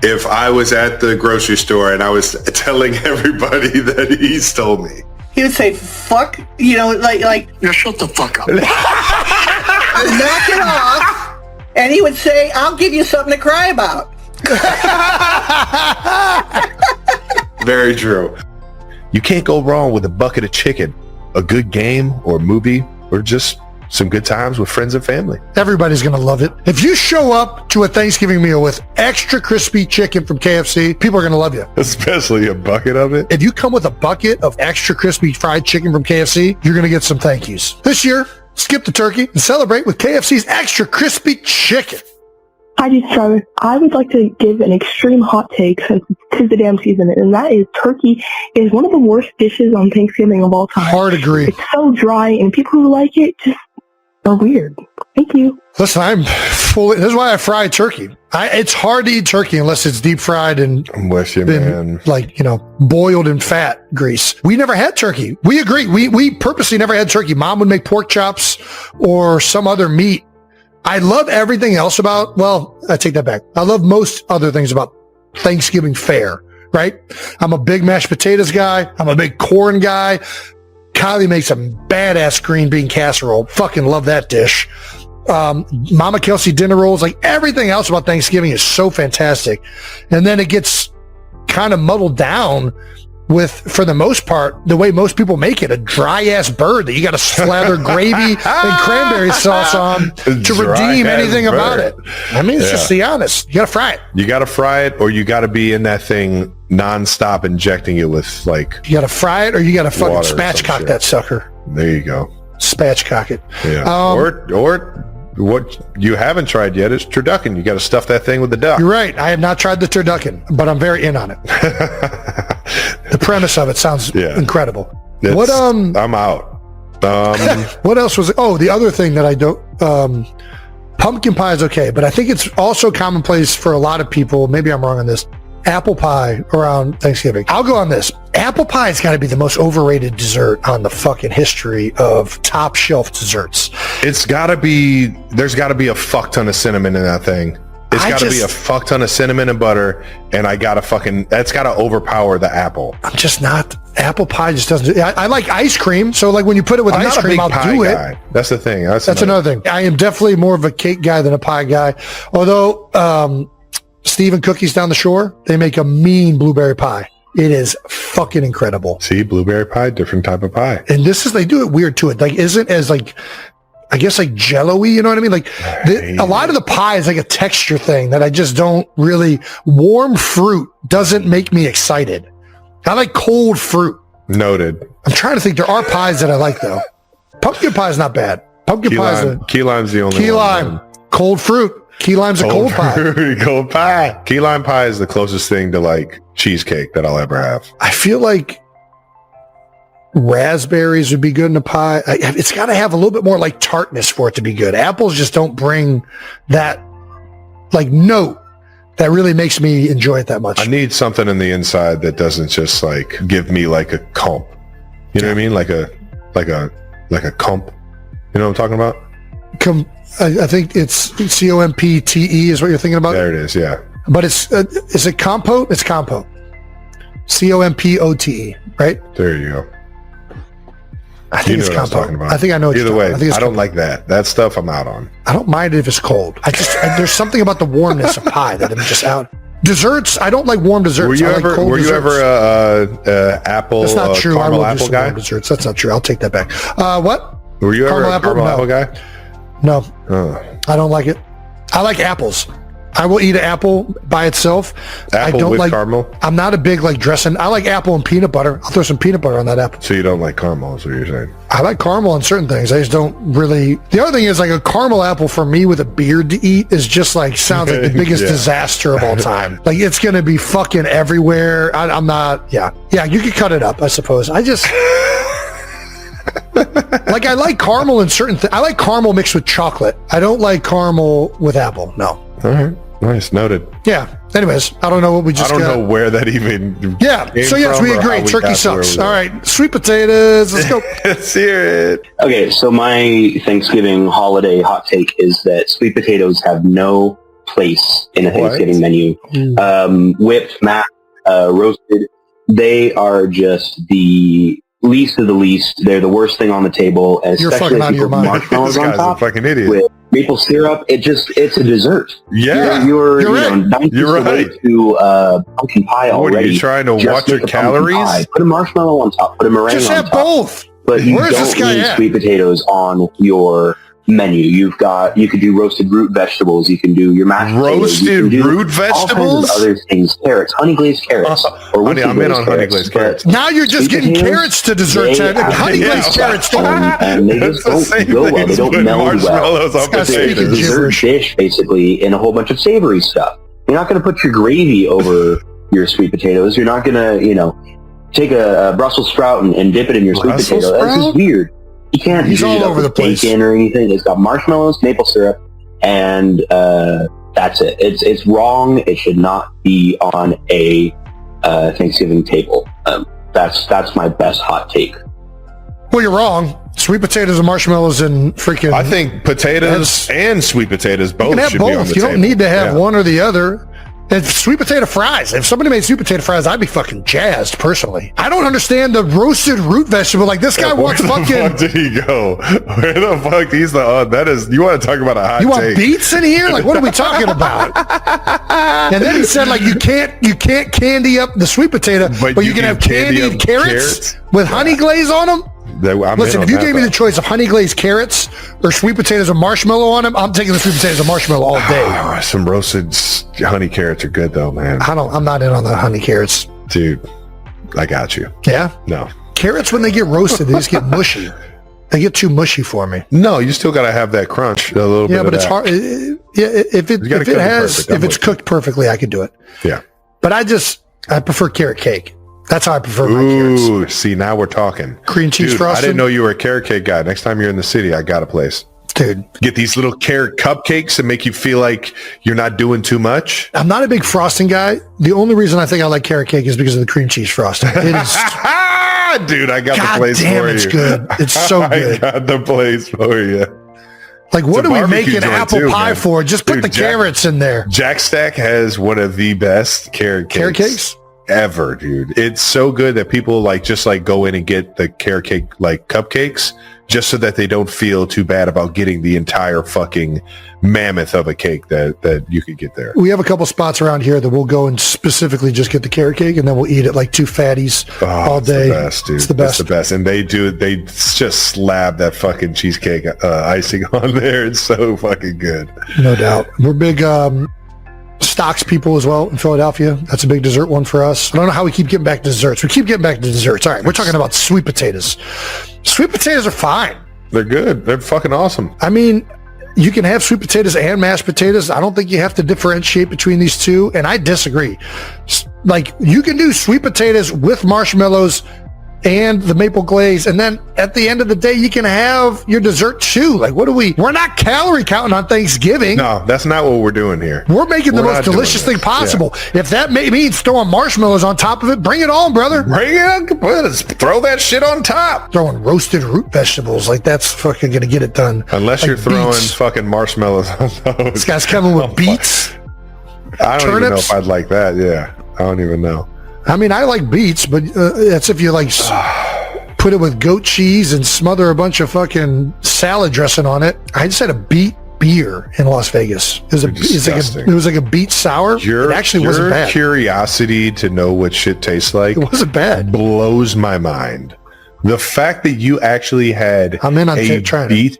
if I was at the grocery store and I was telling everybody that he stole me? He would say, fuck, like... Yeah, shut the fuck up. Knock it off. And he would say, I'll give you something to cry about. Very true. You can't go wrong with a bucket of chicken, a good game or movie, or just some good times with friends and family. Everybody's going to love it. If you show up to a Thanksgiving meal with extra crispy chicken from KFC, people are going to love you. Especially a bucket of it. If you come with a bucket of extra crispy fried chicken from KFC, you're going to get some thank yous. This year, skip the turkey and celebrate with KFC's extra crispy chicken. Hi, Travis. I would like to give an extreme hot take since it's the damn season, and that is turkey is one of the worst dishes on Thanksgiving of all time. Hard agree. It's so dry, and people who like it just are weird. Thank you. Listen, this is why I fry turkey. It's hard to eat turkey unless it's deep fried and man. Boiled in fat grease. We never had turkey. We agree. We purposely never had turkey. Mom would make pork chops or some other meat. I love everything else I take that back. I love most other things about Thanksgiving fare, right? I'm a big mashed potatoes guy. I'm a big corn guy. Kylie makes a badass green bean casserole. Fucking love that dish. Mama Kelce dinner rolls. Like everything else about Thanksgiving is so fantastic. And then it gets kind of muddled down with, for the most part, the way most people make it, a dry-ass bird that you got to slather gravy and cranberry sauce on to redeem anything about it. I mean, it's just the honest. You got to fry it. You got to fry it, or you got to be in that thing nonstop injecting it with, like... You got to fry it, or you got to fucking spatchcock that sucker. There you go. Spatchcock it. Yeah. Or what you haven't tried yet is turducken. You got to stuff that thing with the duck. You're right. I have not tried the turducken, but I'm very in on it. The premise of it sounds incredible. I'm out. What else was it? Oh, the other thing that I don't... pumpkin pie is okay, but I think it's also commonplace for a lot of people, maybe I'm wrong on this, apple pie around Thanksgiving. I'll go on this. Apple pie has got to be the most overrated dessert on the fucking history of top shelf desserts. It's got to be, there's got to be a fuck ton of cinnamon in that thing. It's got to be a fuck ton of cinnamon and butter, and that's got to overpower the apple. I'm just not, apple pie just doesn't, I like ice cream, so like when you put it with ice cream, I'll do it. That's the thing. That's another thing. I am definitely more of a cake guy than a pie guy. Although, Steve and Cookies down the shore, they make a mean blueberry pie. It is fucking incredible. See, blueberry pie, different type of pie. And they do it weird to it. Like, isn't as like, I guess like jello-y, you know what I mean? Like a lot of the pie is like a texture thing that I just don't really, warm fruit doesn't make me excited. I like cold fruit. Noted. I'm trying to think. There are pies that I like though. Pumpkin pie is not bad. Pumpkin pie key lime's the only key one. lime, cold fruit. Key lime's a cold pie. Cold pie. Key lime pie is the closest thing to like cheesecake that I'll ever have. I feel like raspberries would be good in a pie. It's got to have a little bit more like tartness for it to be good. Apples just don't bring that like note that really makes me enjoy it that much. I need something in the inside that doesn't just like give me like a clump. You know what I mean? Like a clump. You know what I'm talking about? I think it's COMPTE is what you're thinking about. There it is. Yeah. But is it compote? It's compote. COMPOTE, right? There you go. I think it's compote. I think I know what Either you're way, I don't like that. That stuff I'm out on. I don't mind it if it's cold. There's something about the warmness of pie that I'm just out. Desserts, I don't like warm desserts. Were you ever apple? That's not true. I will do apple some guy? warm desserts. That's not true. I'll take that back. What? Were you ever a caramel No. apple guy? No, I don't like it. I like apples. I will eat an apple by itself. I don't with like caramel? I'm not a big like dressing. I like apple and peanut butter. I'll throw some peanut butter on that apple. So you don't like caramel is what you're saying? I like caramel on certain things. I just don't really. The other thing is like a caramel apple for me with a beard to eat is just like sounds like the biggest disaster of all time. Like it's going to be fucking everywhere. I'm not. Yeah. You could cut it up, I suppose. I just. Like I like caramel in certain things. I like caramel mixed with chocolate. I don't like caramel with apple. No. All right. Nice. Noted. Yeah. Anyways, I don't know what we just I don't got. know where that even Yeah. So yes, we agree. Turkey sucks. All right. Sweet potatoes. Let's go. Let's hear it. Okay. So my Thanksgiving holiday hot take is that sweet potatoes have no place in a Thanksgiving menu. Whipped, mashed, roasted. They are just the least of the least. They're the worst thing on the table, and You're especially fucking out of your mind. marshmallows This on guy's top a fucking idiot. with maple syrup. It's a dessert. Yeah, you're right. You're right. To pumpkin pie What already. are you trying to Just watch your make a pumpkin calories? pie. Put a marshmallow on top. Put a meringue Just on have top. both. But you Where's this don't guy need at? sweet potatoes on your menu. You could do roasted root vegetables. You can do your mashed potatoes. You Roasted can do root all kinds vegetables? of other things. Carrots, honey glazed carrots. Or Honey, I'm in on honey glazed carrots. Now you're just Sweet getting potatoes, carrots to dessert they time. Honey glazed carrots don't. and they just That's the don't same go well. thing They as don't putting meld well. marshmallows on This guy's It's a speaking potatoes. dessert gibberish. dish, basically, in a whole bunch of savory stuff. You're not going to put your gravy over your sweet potatoes. You're not going to, take a Brussels sprout and dip it in your sweet Brussels potato. That's sprout? just weird. You can't He's use all it up over the with place. bacon or anything. It's got marshmallows, maple syrup, and that's it. It's wrong. It should not be on a Thanksgiving table. That's my best hot take. Well, you're wrong. Sweet potatoes and marshmallows and freaking. I think potatoes and sweet potatoes you both can have should be on both. the You table. don't need to have Yeah. one or the other. And sweet potato fries. If somebody made sweet potato fries, I'd be fucking jazzed personally. I don't understand the roasted root vegetable. Like this guy wants Where the fucking. fuck did he go? Where the fuck? He's the that is. You want to talk about a hot You want take? beets in here? Like what are we talking about? And then he said like you can't candy up the sweet potato, but you can have candy candied up carrots with honey glaze on them. Listen, if you gave me the choice of honey glazed carrots or sweet potatoes and marshmallow on them, I'm taking the sweet potatoes and marshmallow all day. Some roasted honey carrots are good though, man. I'm not in on the honey carrots. Dude, I got you. Yeah? No. Carrots, when they get roasted, they just get mushy. They get too mushy for me. No, you still got to have that crunch a little bit. Yeah, but it's hard. If it's cooked perfectly, I could do it. Yeah. But I prefer carrot cake. That's how I prefer my carrots. Ooh, see, now we're talking. Cream cheese Dude, frosted? I didn't know you were a carrot cake guy. Next time you're in the city, I got a place. Dude. Get these little carrot cupcakes and make you feel like you're not doing too much. I'm not a big frosting guy. The only reason I think I like carrot cake is because of the cream cheese frosting. It is... Dude, I got God the place damn, for you. It's good. It's so good. I got the place for you. Like, what are we making apple pie man. for? Just put the carrots in there. Jack Stack has one of the best carrot cakes ever, dude. It's so good that people just go in and get the carrot cake cupcakes just so that they don't feel too bad about getting the entire fucking mammoth of a cake that you could get there. We have a couple spots around here that we'll go and specifically just get the carrot cake, and then we'll eat it like two fatties all day. It's the best, dude. It's the best. It's the best. And they just slab that fucking cheesecake icing on there. It's so fucking good. No doubt. We're big stocks people as well in Philadelphia. That's a big dessert one for us. I don't know how we keep getting back to desserts. We keep getting back to desserts. All right, we're talking about sweet potatoes. Sweet potatoes are fine. They're good. They're fucking awesome. I mean, you can have sweet potatoes and mashed potatoes. I don't think you have to differentiate between these two, and I disagree. Like, you can do sweet potatoes with marshmallows and the maple glaze, and then at the end of the day, you can have your dessert too. Like, we're not calorie counting on Thanksgiving. No, that's not what we're doing here. We're making the most delicious thing possible. Yeah. If that means throwing marshmallows on top of it, bring it on, brother. Bring it on. Throw that shit on top. Throwing roasted root vegetables, like that's fucking gonna get it done. Unless you're throwing fucking marshmallows on those. This guy's coming with beets. I don't even know if I'd like that. Yeah, I don't even know. I mean, I like beets, but that's if you put it with goat cheese and smother a bunch of fucking salad dressing on it. I just had a beet beer in Las Vegas. It was like a beet sour. It actually wasn't bad. Your curiosity to know what shit tastes like, it wasn't bad, blows my mind. The fact that you actually had trying beet.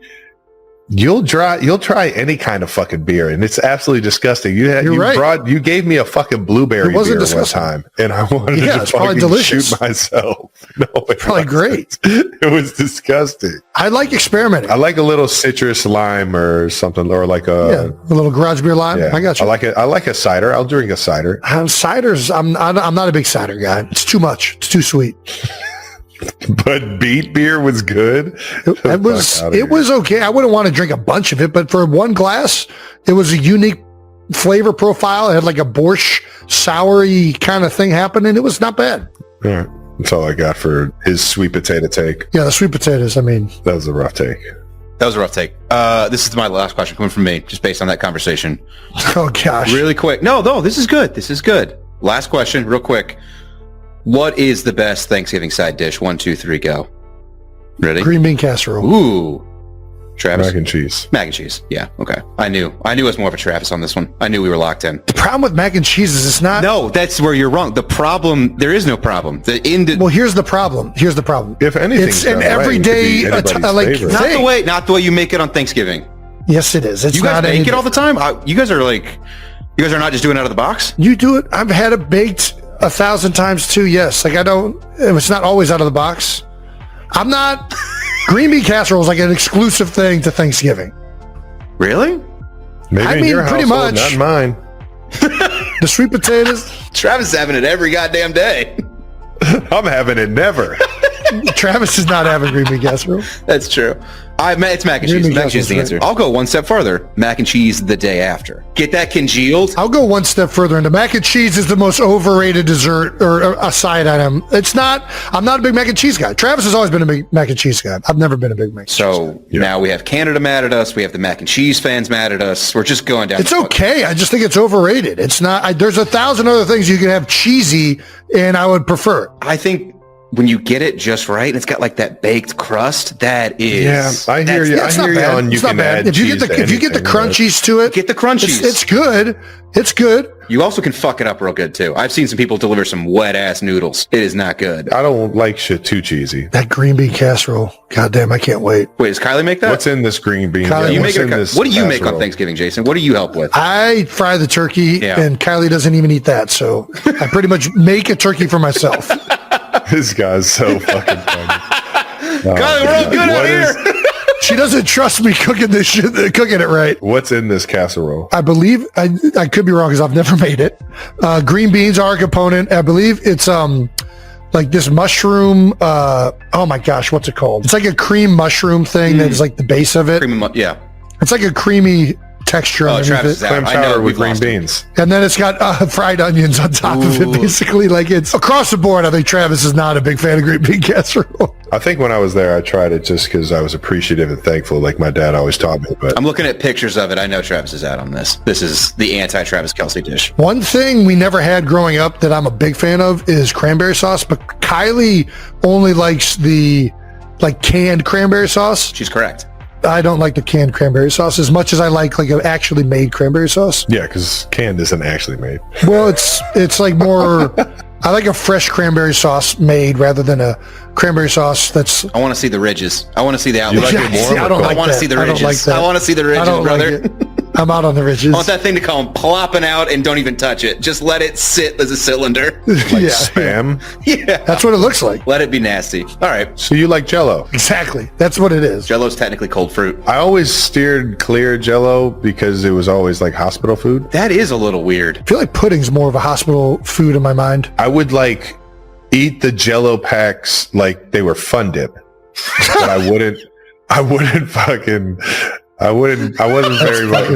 You'll try any kind of fucking beer, and it's absolutely disgusting. You gave me a fucking blueberry beer one time, and I wanted to fucking shoot myself. No, it's probably great. It was disgusting. I like experimenting. I like a little citrus lime or something, or like a little garage beer lime. Yeah, I got you. I like a cider. I'll drink a cider. Ciders, I'm not a big cider guy. It's too much. It's too sweet. But beet beer was good. It was okay. I wouldn't want to drink a bunch of it, but for one glass, it was a unique flavor profile. It had like a borscht, soury kind of thing happening. It was not bad. All right. That's all I got for his sweet potato take. Yeah, the sweet potatoes. I mean, that was a rough take. That was a rough take. This is my last question coming from me, just based on that conversation. Oh gosh. Really quick. No, this is good. This is good. Last question, real quick. What is the best Thanksgiving side dish? 1, 2, 3, go. Ready? Green bean casserole. Ooh. Travis? Mac and cheese. Mac and cheese. Yeah. Okay. I knew it was more of a Travis on this one. I knew we were locked in. The problem with mac and cheese is it's not. No, that's where you're wrong. The problem, there is no problem. Well, here's the problem. If anything, it's an everyday not the way you make it on Thanksgiving. Yes, it is. It's you guys not make it all the time. You guys are not just doing it out of the box. You do it. I've had it baked 1,000 times too. Yes. Like it's not always out of the box. I'm not. Green bean casserole is like an exclusive thing to Thanksgiving. Really? Maybe in your household, pretty much. Not mine. The sweet potatoes. Travis is having it every goddamn day. I'm having it never. Travis is not having green bean casserole. That's true. It's mac and cheese. Mac and cheese is the answer. I'll go one step further. Mac and cheese the day after. Get that congealed. I'll go one step further. And the mac and cheese is the most overrated dessert or a side item. It's not. I'm not a big mac and cheese guy. Travis has always been a big mac and cheese guy. I've never been a big mac and cheese guy. Now we have Canada mad at us. We have the mac and cheese fans mad at us. We're just going down. It's okay. I just think it's overrated. It's not. There's 1,000 other things you can have cheesy, and I would prefer. I think when you get it just right, and it's got like that baked crust, that is. Yeah, I hear you. I hear you on you can add if you get the crunchies to it, get the crunchies. It's good. It's good. You also can fuck it up real good too. I've seen some people deliver some wet ass noodles. It is not good. I don't like shit too cheesy. That green bean casserole. Goddamn, I can't wait. Wait, does Kylie make that? What's in this green bean? What do you make on Thanksgiving, Jason? What do you help with? I fry the turkey, and Kylie doesn't even eat that, so I pretty much make a turkey for myself. This guy's so fucking funny. Kylie, we're all good out here. She doesn't trust me cooking this shit, cooking it right. What's in this casserole? I believe I could be wrong because I've never made it. Green beans are a component. I believe it's like this mushroom. Oh my gosh, what's it called? It's like a cream mushroom thing that is like the base of it. Yeah. It's like a creamy texture underneath Travis is it. out. Clam I chowder know, with we've green lost him. beans. And then it's got fried onions on top of it, basically. Like it's across the board. I think Travis is not a big fan of green bean casserole. I think when I was there, I tried it just because I was appreciative and thankful, like my dad always taught me. But I'm looking at pictures of it. I know Travis is out on this. This is the anti-Travis Kelce dish. One thing we never had growing up that I'm a big fan of is cranberry sauce, but Kylie only likes the canned cranberry sauce. She's correct. I don't like the canned cranberry sauce as much as I like an actually made cranberry sauce. yeah, because canned isn't actually made. Well, it's like more. I like a fresh cranberry sauce made rather than a cranberry sauce that's. I want to see the ridges. I want to see the You outline. like it more? See, I don't or like I want to that. see the I don't ridges. like that. I want to see the ridges, I don't brother. like it. I'm out on the ridges. I want that thing to come plopping out and don't even touch it. Just let it sit as a cylinder. Like Yeah, spam? Yeah. That's what it looks like. Let it be nasty. All right. So you like Jell-O? Exactly. That's what it is. Jell-O's technically cold fruit. I always steered clear of Jell-O because it was always like hospital food. That is a little weird. I feel like pudding's more of a hospital food in my mind. I would eat the Jell-O packs like they were Fun Dip, but I wasn't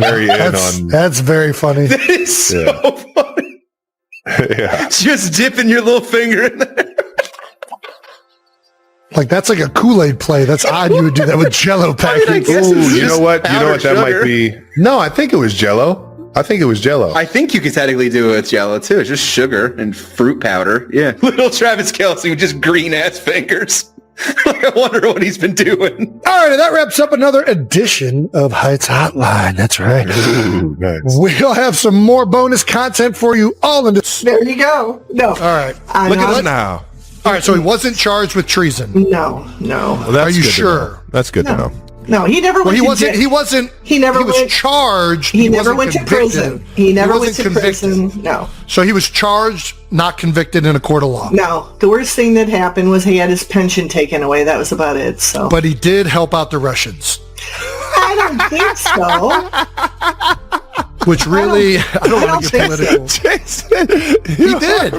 very in on. That's very funny. That is so funny. Yeah. Just dipping your little finger in there. Like that's like a Kool-Aid play. That's odd you would do that with Jell-O packets. guess it's You know just what? powdered That sugar. might be. No, I think it was Jell-O. I think you could technically do it with Jell-O too. It's just sugar and fruit powder. Yeah. Little Travis Kelce with just green ass fingers. Like, I wonder what he's been doing. All right, that wraps up another edition of Heights Hotline. That's right. Ooh, nice. We'll have some more bonus content for you all in this. There you go. No. All right. I'm Look at not- us now. All right, so he wasn't charged with treason. No. Well, that's Are you good to sure? know. That's good to know. No, he never Well, went he to wasn't. jail. He wasn't. He never was went- charged. He never wasn't went to convicted. prison. He never went wasn't to convicted. prison. No. So he was charged, not convicted in a court of law. No. The worst thing that happened was he had his pension taken away. That was about it. So But he did help out the Russians, I don't think so. which really I don't want to get think so. political. He did.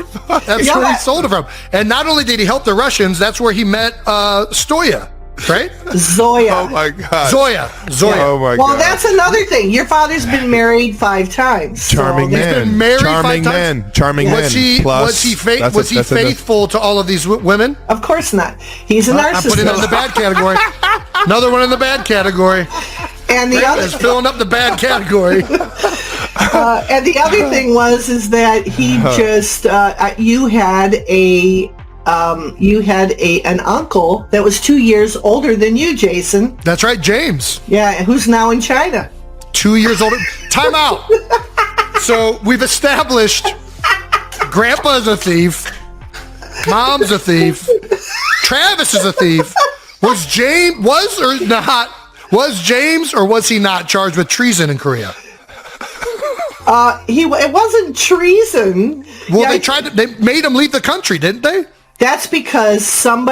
That's Yeah. where he sold it from. And not only did he help the Russians, that's where he met Stoya, right? Zoya. Oh my God. Zoya. Oh my Well, God. that's another thing. Your father's been married 5 times. so Charming there's- man. been married Charming 5 man. times. Charming man. Was he Plus, was he faithful to all of these women? Of course not. He's a I'm putting it in the narcissist. bad category. Another one in the bad category. And the other Is filling up the bad category. and the other thing is that he just you had an uncle that was 2 years older than you, Jason. That's right, James. Yeah, who's now in China. 2 years older. Time out. So we've established Grandpa's a thief. Mom's a thief. Travis is a thief. Was James or was he not charged with treason in Korea? It wasn't treason. Well, Yeah, they made him leave the country, didn't they? That's because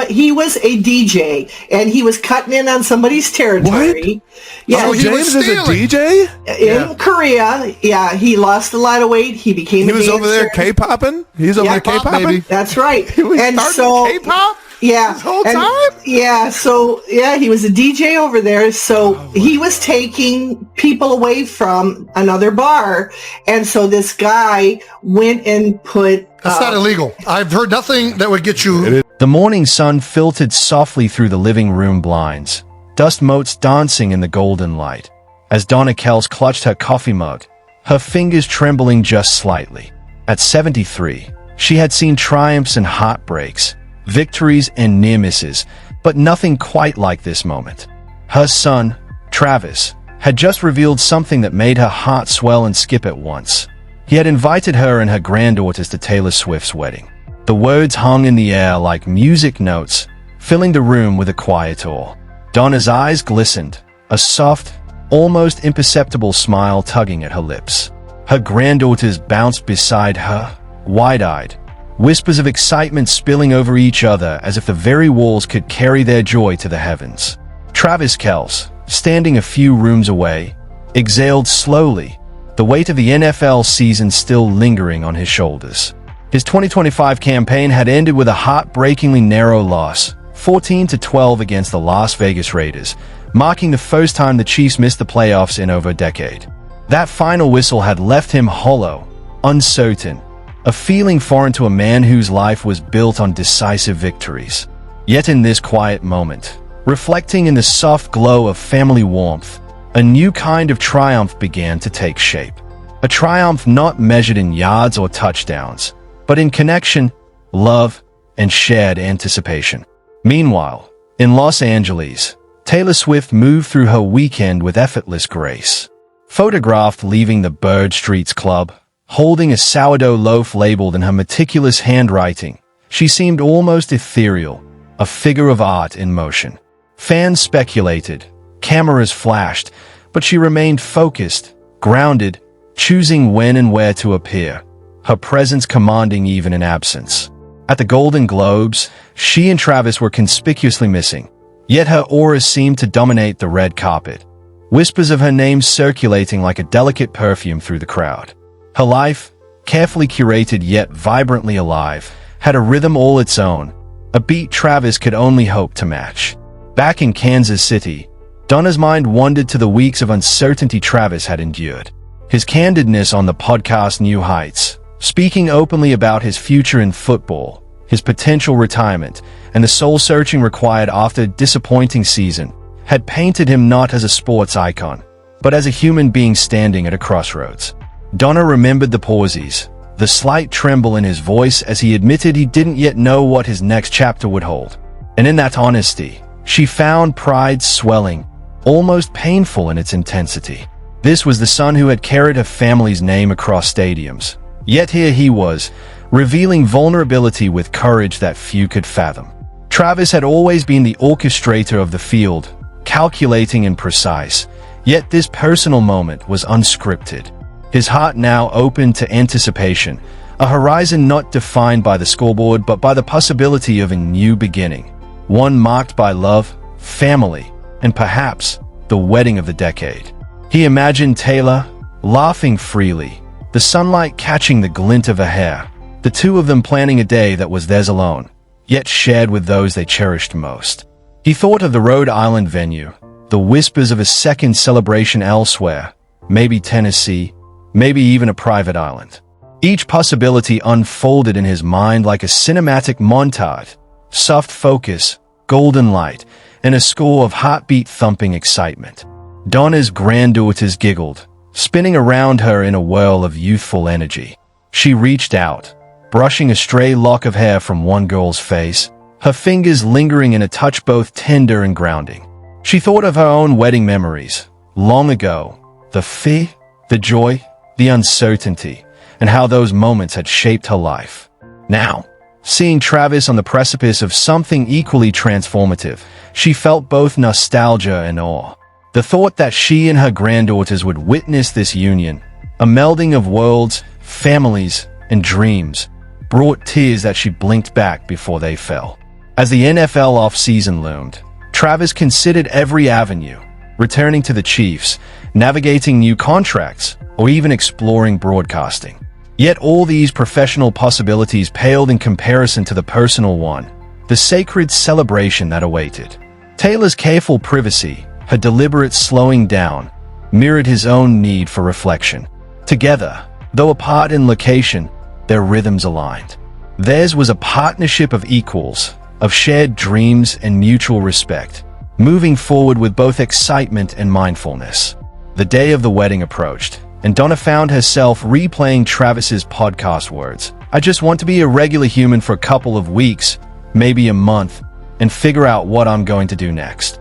he was a DJ and he was cutting in on somebody's territory. Yeah, Oh, he was James is a stealing. DJ? in Korea. Yeah, he lost a lot of weight. He became He a was over there dancer. K-popping? He's over there K-pop, K-popping? baby. That's right. He was starting K-pop? Yeah. This whole and- time? Yeah, so he was a DJ over there, so he was taking people away from another bar, and so this guy went and put That's not illegal. I've heard nothing that would get you. The morning sun filtered softly through the living room blinds, dust motes dancing in the golden light. As Donna Kelce clutched her coffee mug, her fingers trembling just slightly. At 73, she had seen triumphs and heartbreaks, victories and near misses, but nothing quite like this moment. Her son, Travis, had just revealed something that made her heart swell and skip at once. He had invited her and her granddaughters to Taylor Swift's wedding. The words hung in the air like music notes, filling the room with a quiet awe. Donna's eyes glistened, a soft, almost imperceptible smile tugging at her lips. Her granddaughters bounced beside her, wide-eyed, whispers of excitement spilling over each other as if the very walls could carry their joy to the heavens. Travis Kelce, standing a few rooms away, exhaled slowly, the weight of the NFL season still lingering on his shoulders. His 2025 campaign had ended with a heartbreakingly narrow loss, 14-12 against the Las Vegas Raiders, marking the first time the Chiefs missed the playoffs in over a decade. That final whistle had left him hollow, uncertain, a feeling foreign to a man whose life was built on decisive victories. Yet in this quiet moment, reflecting in the soft glow of family warmth, a new kind of triumph began to take shape. A triumph not measured in yards or touchdowns, but in connection, love, and shared anticipation. Meanwhile, in Los Angeles, Taylor Swift moved through her weekend with effortless grace. Photographed leaving the Bird Streets Club, holding a sourdough loaf labeled in her meticulous handwriting, she seemed almost ethereal, a figure of art in motion. Fans speculated, cameras flashed, but she remained focused, grounded, choosing when and where to appear, her presence commanding even in absence. At the Golden Globes, she and Travis were conspicuously missing, yet her aura seemed to dominate the red carpet, whispers of her name circulating like a delicate perfume through the crowd. Her life, carefully curated yet vibrantly alive, had a rhythm all its own, a beat Travis could only hope to match. Back in Kansas City, Donna's mind wandered to the weeks of uncertainty Travis had endured. His candidness on the podcast New Heights, speaking openly about his future in football, his potential retirement, and the soul-searching required after a disappointing season, had painted him not as a sports icon, but as a human being standing at a crossroads. Donna remembered the pauses, the slight tremble in his voice as he admitted he didn't yet know what his next chapter would hold. And in that honesty, she found pride swelling, almost painful in its intensity. This was the son who had carried her family's name across stadiums. Yet here he was, revealing vulnerability with courage that few could fathom. Travis had always been the orchestrator of the field, calculating and precise, yet this personal moment was unscripted. His heart now open to anticipation, a horizon not defined by the scoreboard but by the possibility of a new beginning, one marked by love, family, and perhaps the wedding of the decade. He imagined Taylor, laughing freely, the sunlight catching the glint of her hair, the two of them planning a day that was theirs alone, yet shared with those they cherished most. He thought of the Rhode Island venue, the whispers of a second celebration elsewhere, maybe Tennessee, maybe even a private island. Each possibility unfolded in his mind like a cinematic montage, soft focus, golden light, and a score of heartbeat-thumping excitement. Donna's granddaughters giggled, spinning around her in a whirl of youthful energy. She reached out, brushing a stray lock of hair from one girl's face, her fingers lingering in a touch both tender and grounding. She thought of her own wedding memories, long ago, the fear, the joy, the uncertainty, and how those moments had shaped her life. Now, seeing Travis on the precipice of something equally transformative, she felt both nostalgia and awe. The thought that she and her granddaughters would witness this union, a melding of worlds, families, and dreams, brought tears that she blinked back before they fell. As the NFL offseason loomed, Travis considered every avenue, returning to the Chiefs, navigating new contracts, or even exploring broadcasting. Yet all these professional possibilities paled in comparison to the personal one, the sacred celebration that awaited. Taylor's careful privacy, her deliberate slowing down, mirrored his own need for reflection. Together, though apart in location, their rhythms aligned. Theirs was a partnership of equals, of shared dreams and mutual respect, moving forward with both excitement and mindfulness. The day of the wedding approached, and Donna found herself replaying Travis's podcast words. "I just want to be a regular human for a couple of weeks, maybe a month, and figure out what I'm going to do next."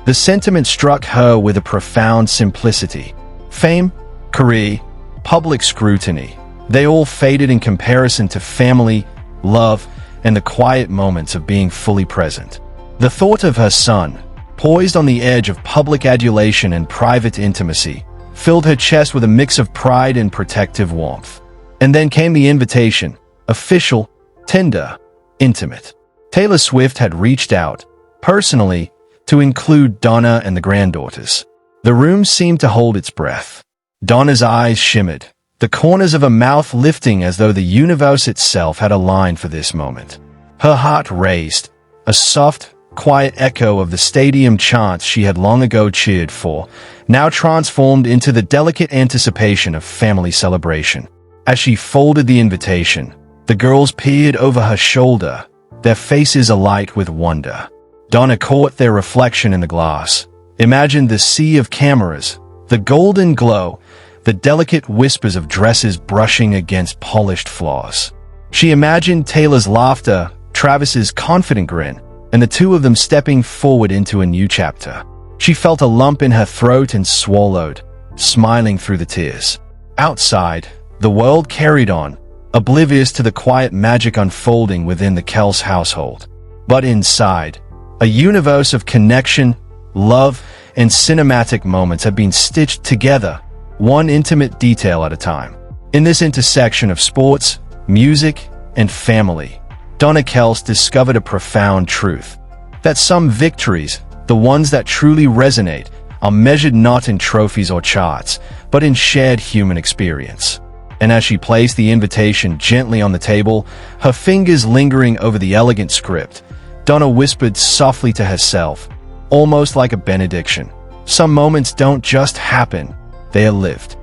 The sentiment struck her with a profound simplicity. Fame, career, public scrutiny, they all faded in comparison to family, love, and the quiet moments of being fully present. The thought of her son, poised on the edge of public adulation and private intimacy, filled her chest with a mix of pride and protective warmth. And then came the invitation, official, tender, intimate. Taylor Swift had reached out, personally, to include Donna and the granddaughters. The room seemed to hold its breath. Donna's eyes shimmered, the corners of her mouth lifting as though the universe itself had aligned for this moment. Her heart raced, a soft, quiet echo of the stadium chants she had long ago cheered for, now transformed into the delicate anticipation of family celebration. As she folded the invitation, the girls peered over her shoulder, their faces alight with wonder. Donna caught their reflection in the glass, imagined the sea of cameras, the golden glow, the delicate whispers of dresses brushing against polished floors. She imagined Taylor's laughter, Travis's confident grin, and the two of them stepping forward into a new chapter. She felt a lump in her throat and swallowed, smiling through the tears. Outside, the world carried on, oblivious to the quiet magic unfolding within the Kelce household. But inside, a universe of connection, love, and cinematic moments have been stitched together, one intimate detail at a time. In this intersection of sports, music, and family, Donna Kelce discovered a profound truth: that some victories, the ones that truly resonate, are measured not in trophies or charts, but in shared human experience. And as she placed the invitation gently on the table, her fingers lingering over the elegant script, Donna whispered softly to herself, almost like a benediction, "Some moments don't just happen, they are lived."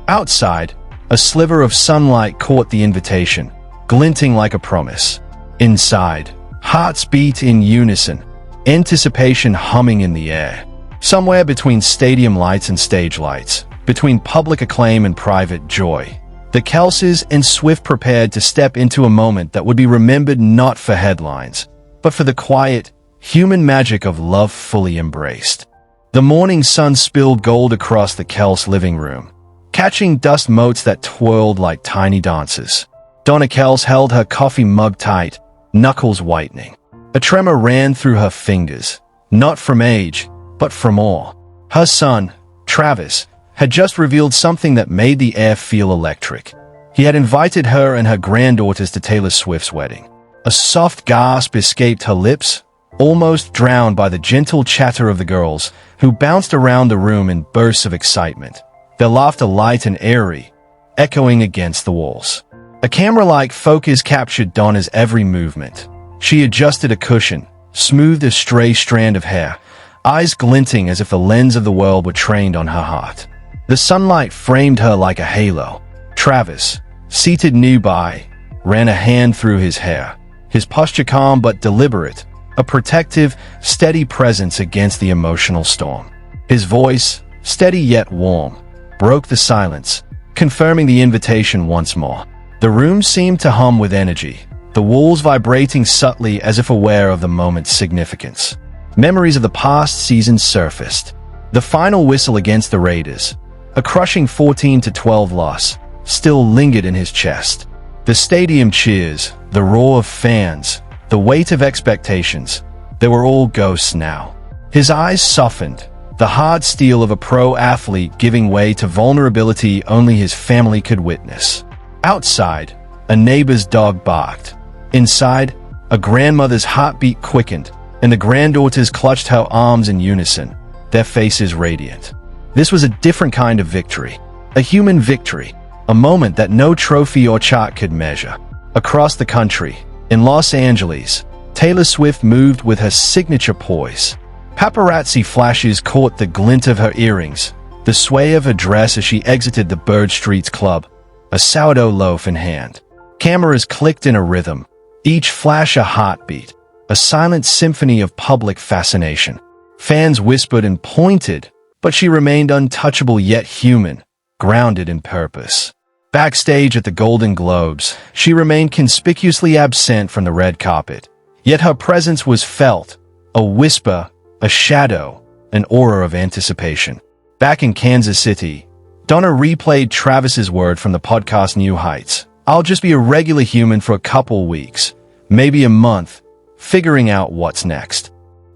Outside, a sliver of sunlight caught the invitation, glinting like a promise. Inside, hearts beat in unison, anticipation humming in the air. Somewhere between stadium lights and stage lights, between public acclaim and private joy, the Kelces and Swift prepared to step into a moment that would be remembered not for headlines, but for the quiet, human magic of love fully embraced. The morning sun spilled gold across the Kelce living room, catching dust motes that twirled like tiny dancers. Donna Kelce held her coffee mug tight, knuckles whitening. A tremor ran through her fingers, not from age, but from awe. Her son, Travis, had just revealed something that made the air feel electric. He had invited her and her granddaughters to Taylor Swift's wedding. A soft gasp escaped her lips, almost drowned by the gentle chatter of the girls, who bounced around the room in bursts of excitement, their laughter light and airy, echoing against the walls. A camera-like focus captured Donna's every movement. She adjusted a cushion, smoothed a stray strand of hair, eyes glinting as if the lens of the world were trained on her heart. The sunlight framed her like a halo. Travis, seated nearby, ran a hand through his hair, his posture calm but deliberate, a protective, steady presence against the emotional storm. His voice, steady yet warm, broke the silence, confirming the invitation once more. The room seemed to hum with energy, the walls vibrating subtly as if aware of the moment's significance. Memories of the past season surfaced. The final whistle against the Raiders, a crushing 14-12 loss, still lingered in his chest. The stadium cheers, the roar of fans, the weight of expectations, they were all ghosts now. His eyes softened, the hard steel of a pro athlete giving way to vulnerability only his family could witness. Outside, a neighbor's dog barked. Inside, a grandmother's heartbeat quickened, and the granddaughters clutched her arms in unison, their faces radiant. This was a different kind of victory, a human victory, a moment that no trophy or chart could measure. Across the country, in Los Angeles, Taylor Swift moved with her signature poise. Paparazzi flashes caught the glint of her earrings, the sway of her dress as she exited the Bird Streets Club, a sourdough loaf in hand. Cameras clicked in a rhythm, each flash a heartbeat, a silent symphony of public fascination. Fans whispered and pointed, but she remained untouchable yet human, grounded in purpose. Backstage at the Golden Globes, she remained conspicuously absent from the red carpet, yet her presence was felt, a whisper, a shadow, an aura of anticipation. Back in Kansas City, Donna replayed Travis's word from the podcast New Heights. "I'll just be a regular human for a couple weeks, maybe a month, figuring out what's next."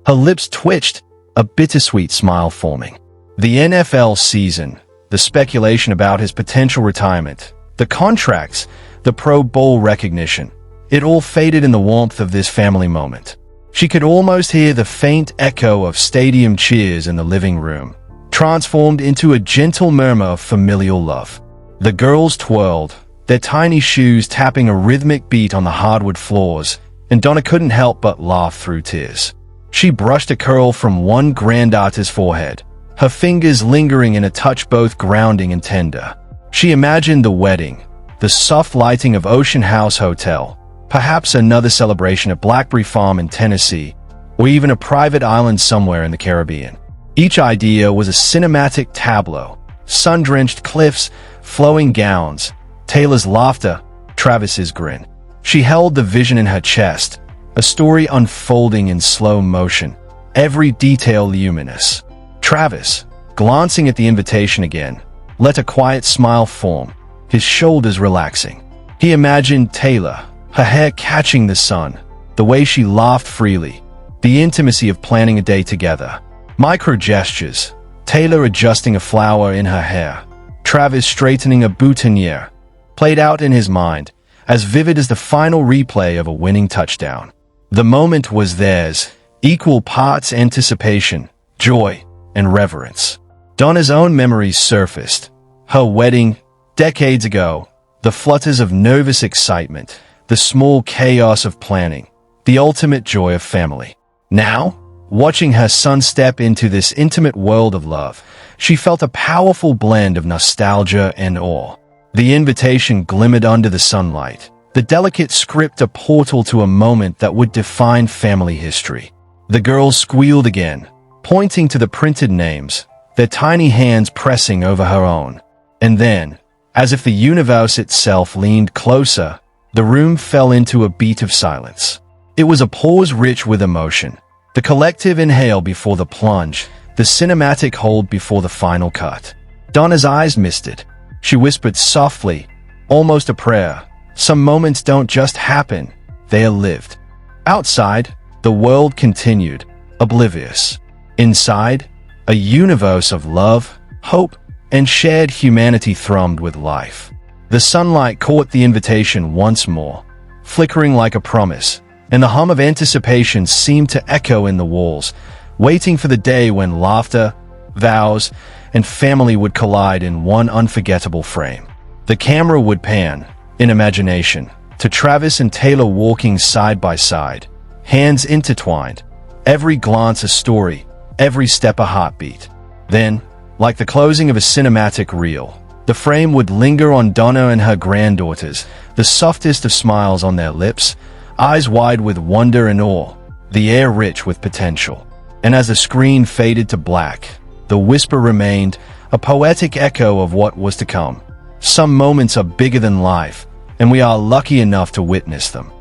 Her lips twitched, a bittersweet smile forming. The NFL season, the speculation about his potential retirement, the contracts, the Pro Bowl recognition, it all faded in the warmth of this family moment. She could almost hear the faint echo of stadium cheers in the living room, transformed into a gentle murmur of familial love. The girls twirled, their tiny shoes tapping a rhythmic beat on the hardwood floors, and Donna couldn't help but laugh through tears. She brushed a curl from one granddaughter's forehead, her fingers lingering in a touch both grounding and tender. She imagined the wedding, the soft lighting of Ocean House Hotel, perhaps another celebration at Blackberry Farm in Tennessee, or even a private island somewhere in the Caribbean. Each idea was a cinematic tableau: sun-drenched cliffs, flowing gowns, Taylor's laughter, Travis's grin. She held the vision in her chest, a story unfolding in slow motion, every detail luminous. Travis, glancing at the invitation again, let a quiet smile form, his shoulders relaxing. He imagined Taylor, her hair catching the sun, the way she laughed freely, the intimacy of planning a day together. Micro gestures, Taylor adjusting a flower in her hair, Travis straightening a boutonniere, played out in his mind, as vivid as the final replay of a winning touchdown. The moment was theirs, equal parts anticipation, joy, and reverence. Donna's own memories surfaced. Her wedding, decades ago, the flutters of nervous excitement, the small chaos of planning, the ultimate joy of family. Now, watching her son step into this intimate world of love, she felt a powerful blend of nostalgia and awe. The invitation glimmered under the sunlight, the delicate script a portal to a moment that would define family history. The girls squealed again, pointing to the printed names, their tiny hands pressing over her own. And then, as if the universe itself leaned closer, the room fell into a beat of silence. It was a pause rich with emotion, the collective inhale before the plunge, the cinematic hold before the final cut. Donna's eyes misted. She whispered softly, almost a prayer, "Some moments don't just happen, they are lived." Outside, the world continued, oblivious. Inside, a universe of love, hope, and shared humanity thrummed with life. The sunlight caught the invitation once more, flickering like a promise, and the hum of anticipation seemed to echo in the walls, waiting for the day when laughter, vows, and family would collide in one unforgettable frame. The camera would pan, in imagination, to Travis and Taylor walking side by side, hands intertwined, every glance a story, every step a heartbeat. Then, like the closing of a cinematic reel, the frame would linger on Donna and her granddaughters, the softest of smiles on their lips, eyes wide with wonder and awe, the air rich with potential. And as the screen faded to black, the whisper remained, a poetic echo of what was to come. Some moments are bigger than life, and we are lucky enough to witness them.